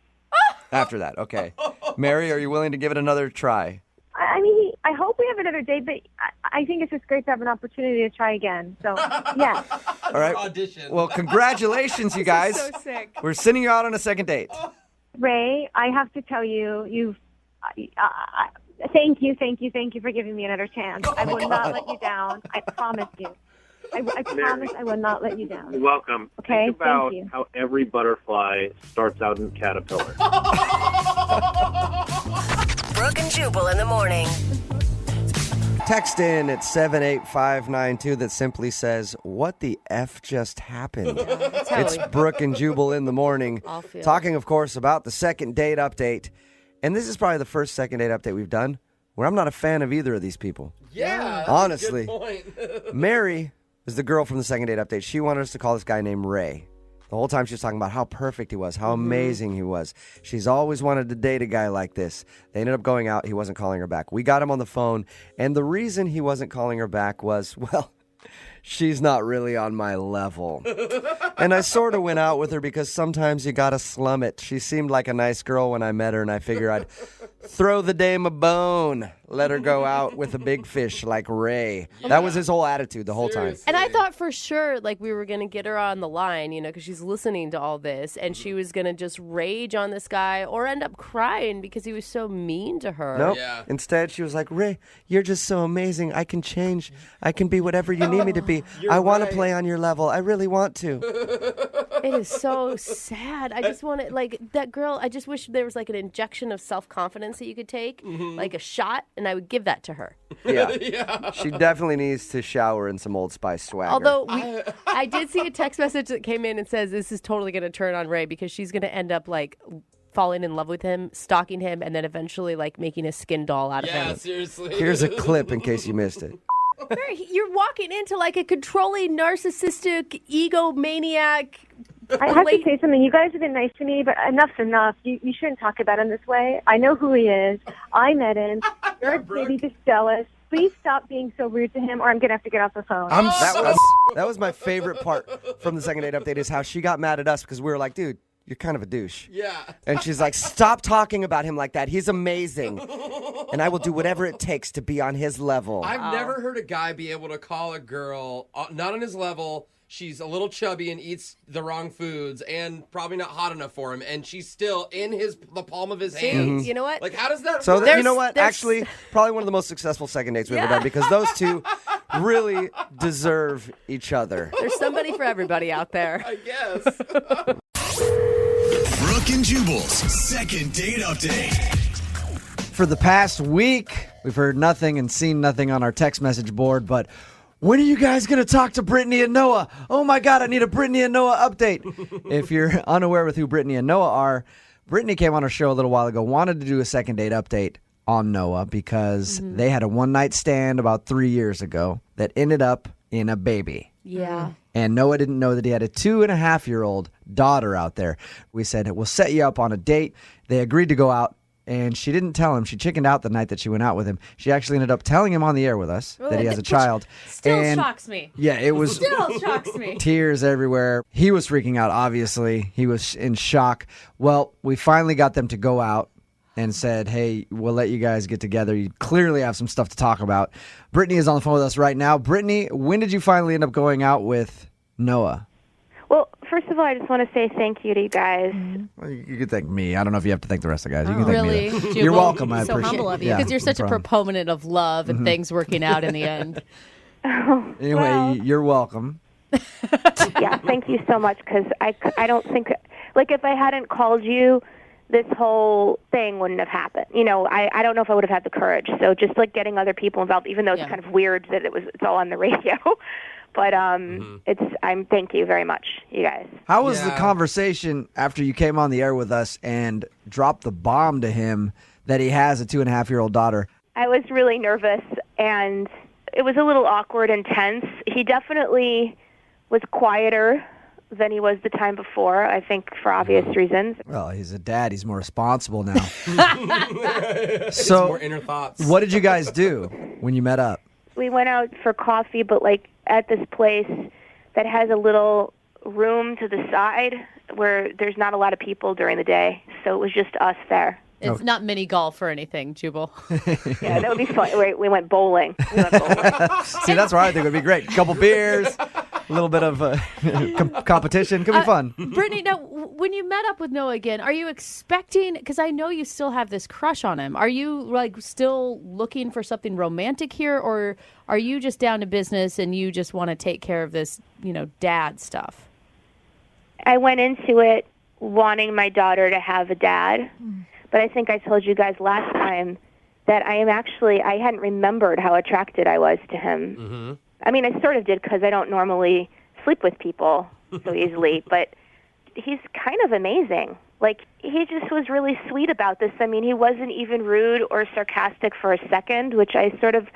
After that, okay. Mary, are you willing to give it another try? I mean, I hope we have another date, but I think it's just great to have an opportunity to try again. So, yeah. All right. Audition. Well, congratulations, you guys. So sick. We're sending you out on a second date. Ray, I have to tell you, thank you for giving me another chance. I will not let you down. I promise you. I promise I will not let you down. You're welcome. Okay, Think about thank you. how every butterfly starts out in a caterpillar. Brooke and Jubal in the morning. Text in at 78592 that simply says, "What the F just happened?" It's Brooke and Jubal in the morning. Talking, of course, about the second date update. And this is probably the first second date update we've done where I'm not a fan of either of these people. Yeah, honestly. that's a good point. Mary is the girl from the second date update. She wanted us to call this guy named Ray. The whole time she was talking about how perfect he was, how amazing he was. She's always wanted to date a guy like this. They ended up going out. He wasn't calling her back. We got him on the phone, and the reason he wasn't calling her back was, well, she's not really on my level. And I sort of went out with her because sometimes you got to slum it. She seemed like a nice girl when I met her, and I figured I'd throw the dame a bone, let her go out with a big fish like Ray. That was his whole attitude the whole time. And I thought for sure, like, we were going to get her on the line, because she's listening to all this, and she was going to just rage on this guy or end up crying because he was so mean to her. Nope. Yeah. Instead, she was like, "Ray, you're just so amazing. I can change. I can be whatever you need me to be. I want to play on your level. I really want to." It is so sad. I just want to, like, that girl, I just wish there was, like, an injection of self-confidence that you could take, like a shot, and I would give that to her. Yeah. She definitely needs to shower in some Old Spice swagger. Although I did see a text message that came in and says this is totally going to turn on Ray because she's going to end up, like, falling in love with him, stalking him, and then eventually, like, making a skin doll out of him. Yeah, seriously. Here's a clip in case you missed it. You're walking into, like, a controlling, narcissistic, egomaniac. I have to say something. You guys have been nice to me, but enough's enough. You shouldn't talk about him this way. I know who he is. I met him. You're maybe just jealous. Please stop being so rude to him, or I'm going to have to get off the phone. That was my favorite part from the second date update is how she got mad at us because we were like, "Dude, you're kind of a douche." Yeah. And she's like, "Stop talking about him like that. He's amazing. And I will do whatever it takes to be on his level." I've never heard a guy be able to call a girl not on his level. She's a little chubby and eats the wrong foods and probably not hot enough for him, and she's still in the palm of his hands. You know what? Like, how does that So, work? you know what? Actually, probably one of the most successful second dates we've ever done because those two really deserve each other. There's somebody for everybody out there. I guess. Brooke and Jubal's second date update. For the past week, we've heard nothing and seen nothing on our text message board, but when are you guys going to talk to Brittany and Noah? Oh my God, I need a Brittany and Noah update. If you're unaware with who Brittany and Noah are, Brittany came on our show a little while ago, wanted to do a second date update on Noah because they had a one-night stand about 3 years ago that ended up in a baby. Yeah. And Noah didn't know that he had a 2.5-year-old daughter out there. We said, we'll set you up on a date. They agreed to go out. And she didn't tell him. She chickened out the night that she went out with him. She actually ended up telling him on the air with us that he has a child. Still shocks me. Yeah, it was Still shocks me. tears everywhere. He was freaking out, obviously. He was in shock. Well, we finally got them to go out and said, "Hey, we'll let you guys get together. You clearly have some stuff to talk about." Brittany is on the phone with us right now. Brittany, when did you finally end up going out with Noah? Well, first of all, I just want to say thank you to you guys. Well, you can thank me. I don't know if you have to thank the rest of the guys. You can thank Really? me. Jubal? You're welcome. I so appreciate humble it. of you because you're such a proponent of love and things working out in the end. Anyway, Well. you're welcome. Yeah, thank you so much because I don't think, like, if I hadn't called you, this whole thing wouldn't have happened. I don't know if I would have had the courage. So just, like, getting other people involved, even though it's kind of weird that it's all on the radio. But thank you very much, you guys. How was the conversation after you came on the air with us and dropped the bomb to him that he has a 2.5-year-old daughter? I was really nervous, and it was a little awkward and tense. He definitely was quieter than he was the time before, I think for obvious reasons. Well, he's a dad. He's more responsible now. So, more inner thoughts. What did you guys do when you met up? We went out for coffee, but, like, at this place that has a little room to the side where there's not a lot of people during the day. So it was just us there. It's not mini golf or anything, Jubal. Yeah, that would be fun. We went bowling. See, that's where I think it would be great. A couple beers, a little bit of competition. Could be fun. Brittany, now, when you met up with Noah again, are you expecting, because I know you still have this crush on him, are you like still looking for something romantic here, or are you just down to business and you just want to take care of this, dad stuff? I went into it wanting my daughter to have a dad, but I think I told you guys last time that I hadn't remembered how attracted I was to him. Mm-hmm. I mean, I sort of did because I don't normally sleep with people so easily, but he's kind of amazing. Like, he just was really sweet about this. I mean, he wasn't even rude or sarcastic for a second, which I sort of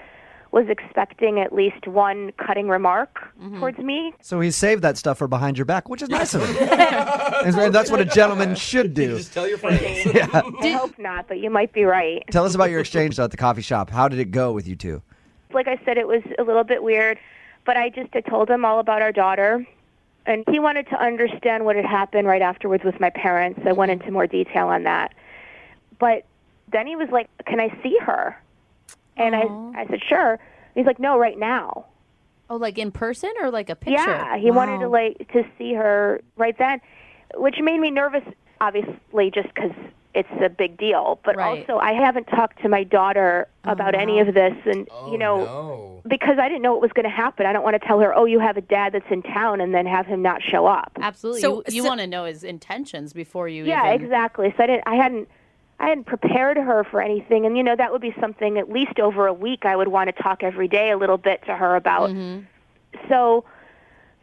was expecting at least one cutting remark towards me. So he saved that stuff for behind your back, which is nice of him. And that's what a gentleman should do. Just tell your friends. Yeah. I hope not, but you might be right. Tell us about your exchange, though, at the coffee shop. How did it go with you two? Like I said, it was a little bit weird, but I told him all about our daughter, and he wanted to understand what had happened right afterwards with my parents. I went into more detail on that. But then he was like, "Can I see her?" And I said, "Sure." He's like, "No, right now." Oh, like in person or like a picture? Yeah, he wanted to see her right then, which made me nervous, obviously, just because it's a big deal. But also, I haven't talked to my daughter about any of this, and because I didn't know what was going to happen. I don't want to tell her, "Oh, you have a dad that's in town," and then have him not show up. Absolutely. So you want to know his intentions before you. Yeah, exactly. So I hadn't prepared her for anything, and that would be something at least over a week I would want to talk every day a little bit to her about. So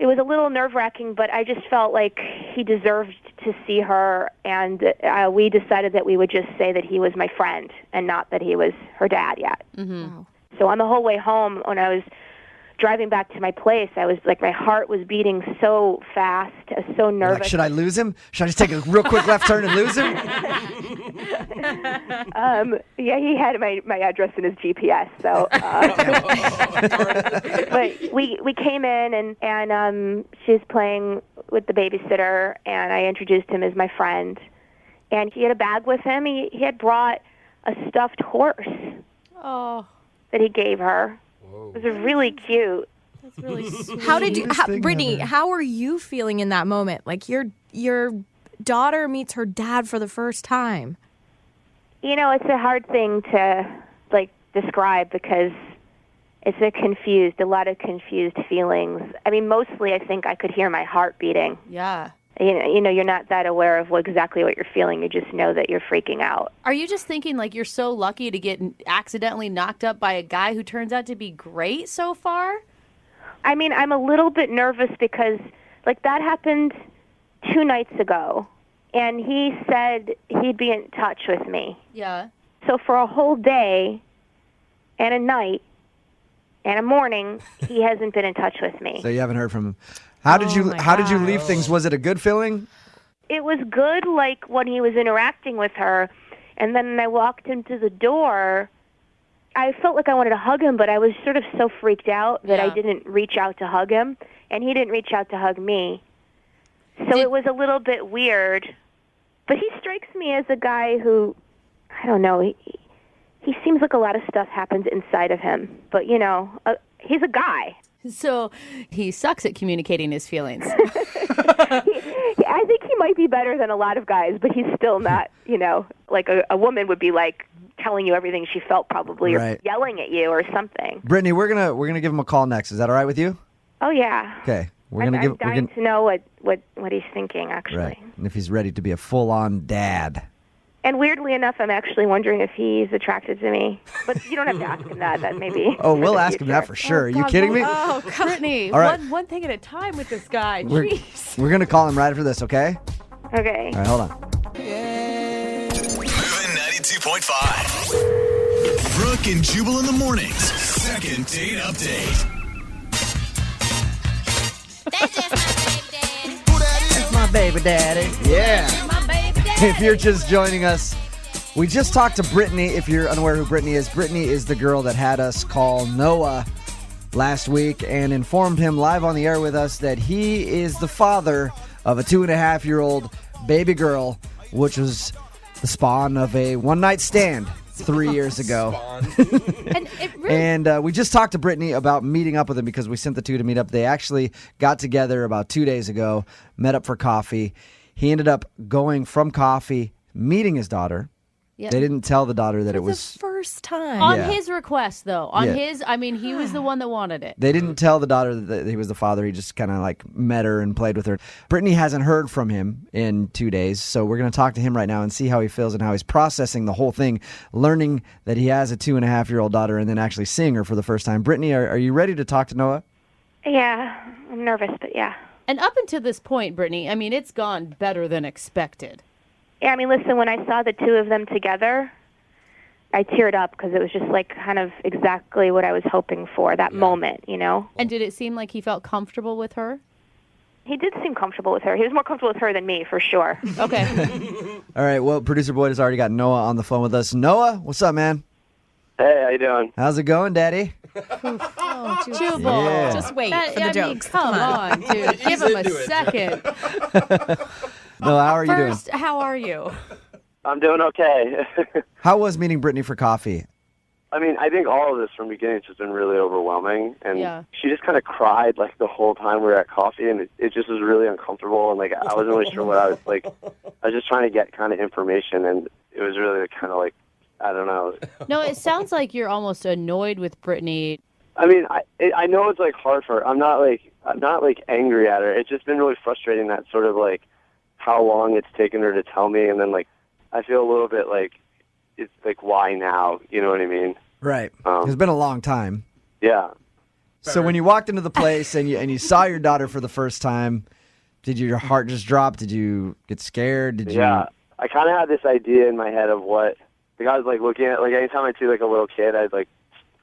it was a little nerve-wracking, but I just felt like he deserved to see her, and we decided that we would just say that he was my friend and not that he was her dad yet. Wow. So on the whole way home, when I was driving back to my place, I was like, my heart was beating so fast. I was so nervous. Like, should I lose him? Should I just take a real quick left turn and lose him? Yeah, he had my address in his GPS. So, but we came in and she was playing with the babysitter, and I introduced him as my friend. And he had a bag with him. He had brought a stuffed horse that he gave her. It was really cute. That's really sweet. How did you, Brittany? How are you feeling in that moment? Like your daughter meets her dad for the first time. It's a hard thing to describe because it's a lot of confused feelings. I mean, mostly I think I could hear my heart beating. Yeah. You're not that aware of exactly what you're feeling. You just know that you're freaking out. Are you just thinking like you're so lucky to get accidentally knocked up by a guy who turns out to be great so far? I mean, I'm a little bit nervous because that happened 2 nights ago, and he said he'd be in touch with me. Yeah. So for a whole day and a night and a morning, he hasn't been in touch with me. So you haven't heard from him. How did you leave things? Was it a good feeling? It was good, when he was interacting with her, and then I walked into the door. I felt like I wanted to hug him, but I was sort of so freaked out that I didn't reach out to hug him, and he didn't reach out to hug me. So it was a little bit weird. But he strikes me as a guy who, I don't know, he seems like a lot of stuff happens inside of him. But, he's a guy. So he sucks at communicating his feelings. I think he might be better than a lot of guys, but he's still not, like a woman would be telling you everything she felt probably, or yelling at you or something. Brittany, we're gonna give him a call next. Is that all right with you? Oh yeah. Okay. I'm dying to know what he's thinking, actually. Right. And if he's ready to be a full-on dad. And weirdly enough, I'm actually wondering if he's attracted to me. But you don't have to ask him that. That maybe. Oh, we'll ask him that for sure. Are you kidding me? Oh, Brittany, All right. one thing at a time with this guy. We're going to call him right after this, okay? Okay. All right, hold on. Moving 92.5. Brooke and Jubal in the mornings. Second date update. That's my baby daddy. Yeah. If you're just joining us, we just talked to Brittany. If you're unaware who Brittany is the girl that had us call Noah last week and informed him live on the air with us that he is the father of a 2.5-year-old baby girl, which was the spawn of a one-night stand 3 years ago. And it really, And we just talked to Brittany about meeting up with him because we sent the two to meet up. They actually got together about 2 days ago, met up for coffee. He ended up going from coffee, meeting his daughter. Yep. They didn't tell the daughter that it was... first time. on Yeah. his request, though. On Yeah. his, I mean, he was the one that wanted it. They didn't tell the daughter that he was the father. He just kind of like met her and played with her. Brittany hasn't heard from him in 2 days, so we're going to talk to him right now and see how he feels and how he's processing the whole thing, learning that he has a 2.5-year-old daughter and then actually seeing her for the first time. Brittany, are you ready to talk to Noah? Yeah, I'm nervous, but yeah. And up until this point, Brittany, I mean, it's gone better than expected. Yeah, I mean, listen, when I saw the two of them together, I teared up because it was just like kind of exactly what I was hoping for, that moment, you know? And did it seem like he felt comfortable with her? He did seem comfortable with her. He was more comfortable with her than me, for sure. Okay. All right, well, Producer Boyd has already got Noah on the phone with us. Noah, what's up, man? Hey, how you doing? How's it going, Daddy? Oh, Jubal. Yeah. Just wait for the I mean, jokes. come on, dude. Give him a into it. second. Noah, how are you doing? First, how are you? I'm doing okay. How was meeting Brittany for coffee? I mean, I think all of this from the beginning has just been really overwhelming. And Yeah. she just kind of cried like the whole time we were at coffee, and it just was really uncomfortable. And like I wasn't really sure what I was like. I was just trying to get kind of information, and it was really kind of like, I don't know. No, it sounds like you're almost annoyed with Brittany. I mean, I know it's like hard for her. I'm not like angry at her. It's just been really frustrating that sort of like how long it's taken her to tell me, and then like I feel a little bit like it's like why now? You know what I mean? Right. It's been a long time. Yeah. So when you walked into the place and you saw your daughter for the first time, did your heart just drop? Did you get scared? Did you? Yeah. I kind of had this idea in my head of what like I was like looking at like anytime I see like a little kid,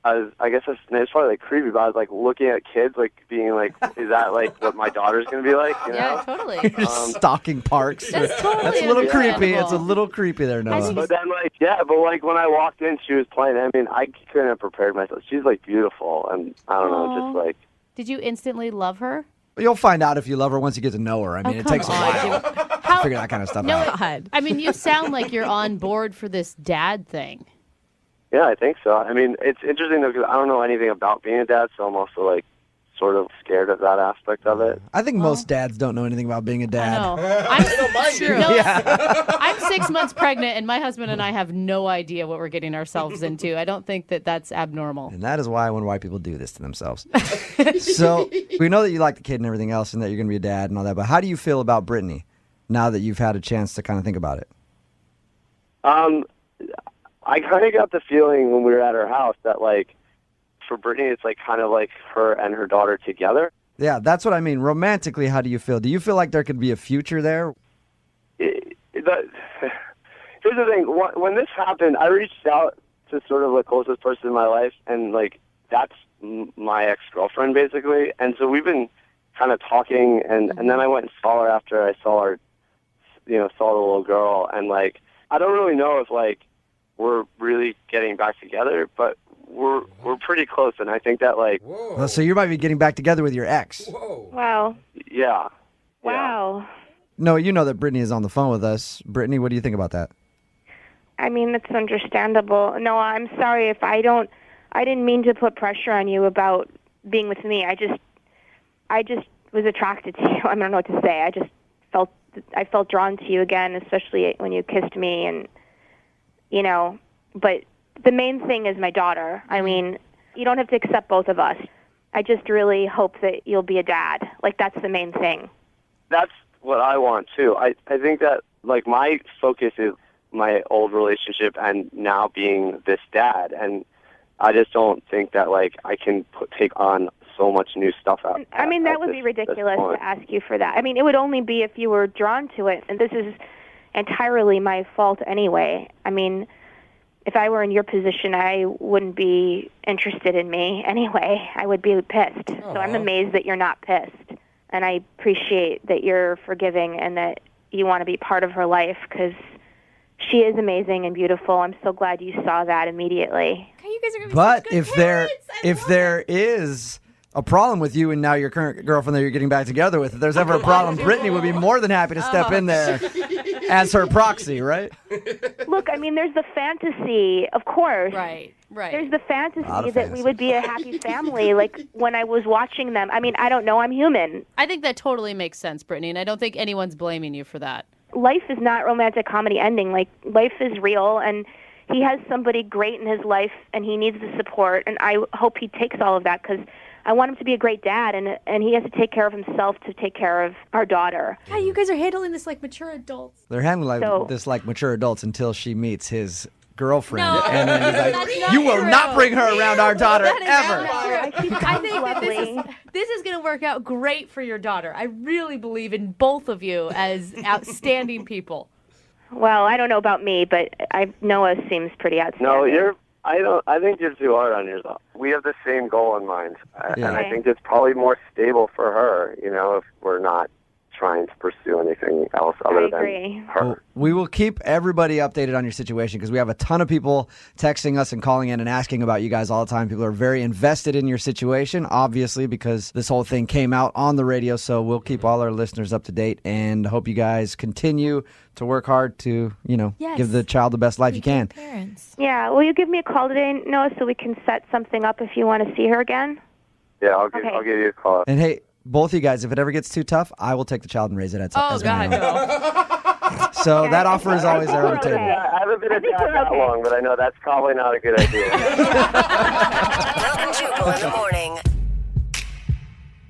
I guess it's probably like creepy, but I was like looking at kids like being like, is that like what my daughter's gonna be like? You know? Yeah, totally. You're stalking parks. That's totally That's a little creepy. understandable. It's a little creepy there, Noah. But then like but like when I walked in, she was playing. I mean, I couldn't have prepared myself. She's like beautiful, and I don't know, just like. Did you instantly love her? You'll find out if you love her once you get to know her. I mean, it takes a while to figure that kind of stuff No, out. I mean, you sound like you're on board for this dad thing. Yeah, I think so. I mean, it's interesting though because I don't know anything about being a dad, so I'm also like sort of scared of that aspect of it. I think most dads don't know anything about being a dad. I'm 6 months pregnant, and my husband and I have no idea what we're getting ourselves into. I don't think that that's abnormal. And that is why I wonder why people do this to themselves. So we know that you like the kid and everything else and that you're going to be a dad and all that, but how do you feel about Brittany now that you've had a chance to kind of think about it? I kind of got the feeling when we were at her house that, like, for Brittany, it's like kind of like her and her daughter together. Yeah, that's what I mean. Romantically, how do you feel? Do you feel like there could be a future there? Here's the thing. When this happened, I reached out to sort of the closest person in my life, and, like, that's my ex-girlfriend, basically. And so we've been kind of talking, and then I went and saw her after I saw her, saw the little girl. And, like, I don't really know if, like, we're really getting back together, but we're pretty close, and I think that, like... Well, so you might be getting back together with your ex. Wow. Yeah. Wow. No, you know that Brittany is on the phone with us. Brittany, what do you think about that? I mean, it's understandable. No, I'm sorry if I didn't mean to put pressure on you about being with me. I just was attracted to you. I don't know what to say. I felt drawn to you again, especially when you kissed me, and but the main thing is my daughter. I mean, you don't have to accept both of us. I just really hope that you'll be a dad. Like, that's the main thing. That's what I want, too. I think that, like, my focus is my old relationship and now being this dad. And I just don't think that, like, I can take on so much new stuff out. I mean, that would be ridiculous to ask you for that. I mean, it would only be if you were drawn to it. And this is entirely my fault anyway. I mean, if I were in your position, I wouldn't be interested in me anyway. I would be pissed. So I'm amazed that you're not pissed. And I appreciate that you're forgiving and that you want to be part of her life because she is amazing and beautiful. I'm so glad you saw that immediately. But if there is a problem with you and now your current girlfriend that you're getting back together with, if there's ever a problem, Brittany would be more than happy to step in there as her proxy, right? Look, I mean, there's the fantasy, of course. Right. There's the fantasy that fantasy. we would be a happy family. Like when I was watching them. I mean, I don't know. I'm human. I think that totally makes sense, Brittany, and I don't think anyone's blaming you for that. Life is not romantic comedy ending. Like life is real, and he has somebody great in his life, and he needs the support. And I hope he takes all of that because I want him to be a great dad, and he has to take care of himself to take care of our daughter. Yeah, you guys are handling this like mature adults. They're handling this like mature adults until she meets his girlfriend. No, and then he's that's like, not you will true. not bring her around our daughter That is ever. not true. I think that this is going to work out great for your daughter. I really believe in both of you as outstanding people. Well, I don't know about me, but Noah seems pretty outstanding. No, I think you're too hard on yourself. We have the same goal in mind, and I think it's probably more stable for her. If we're not trying to pursue anything else other than her. Well, we will keep everybody updated on your situation because we have a ton of people texting us and calling in and asking about you guys all the time. People are very invested in your situation, obviously, because this whole thing came out on the radio. So we'll keep all our listeners up to date and hope you guys continue to work hard to, give the child the best life you can. Parents. Yeah, will you give me a call today, Noah, so we can set something up if you want to see her again? Yeah, I'll give you a call. And hey, both of you guys, if it ever gets too tough, I will take the child and raise it as my own. no. So that offer is always there on the table. I haven't been a dad that long, but I know that's probably not a good idea. Brooke and Jubal in the morning.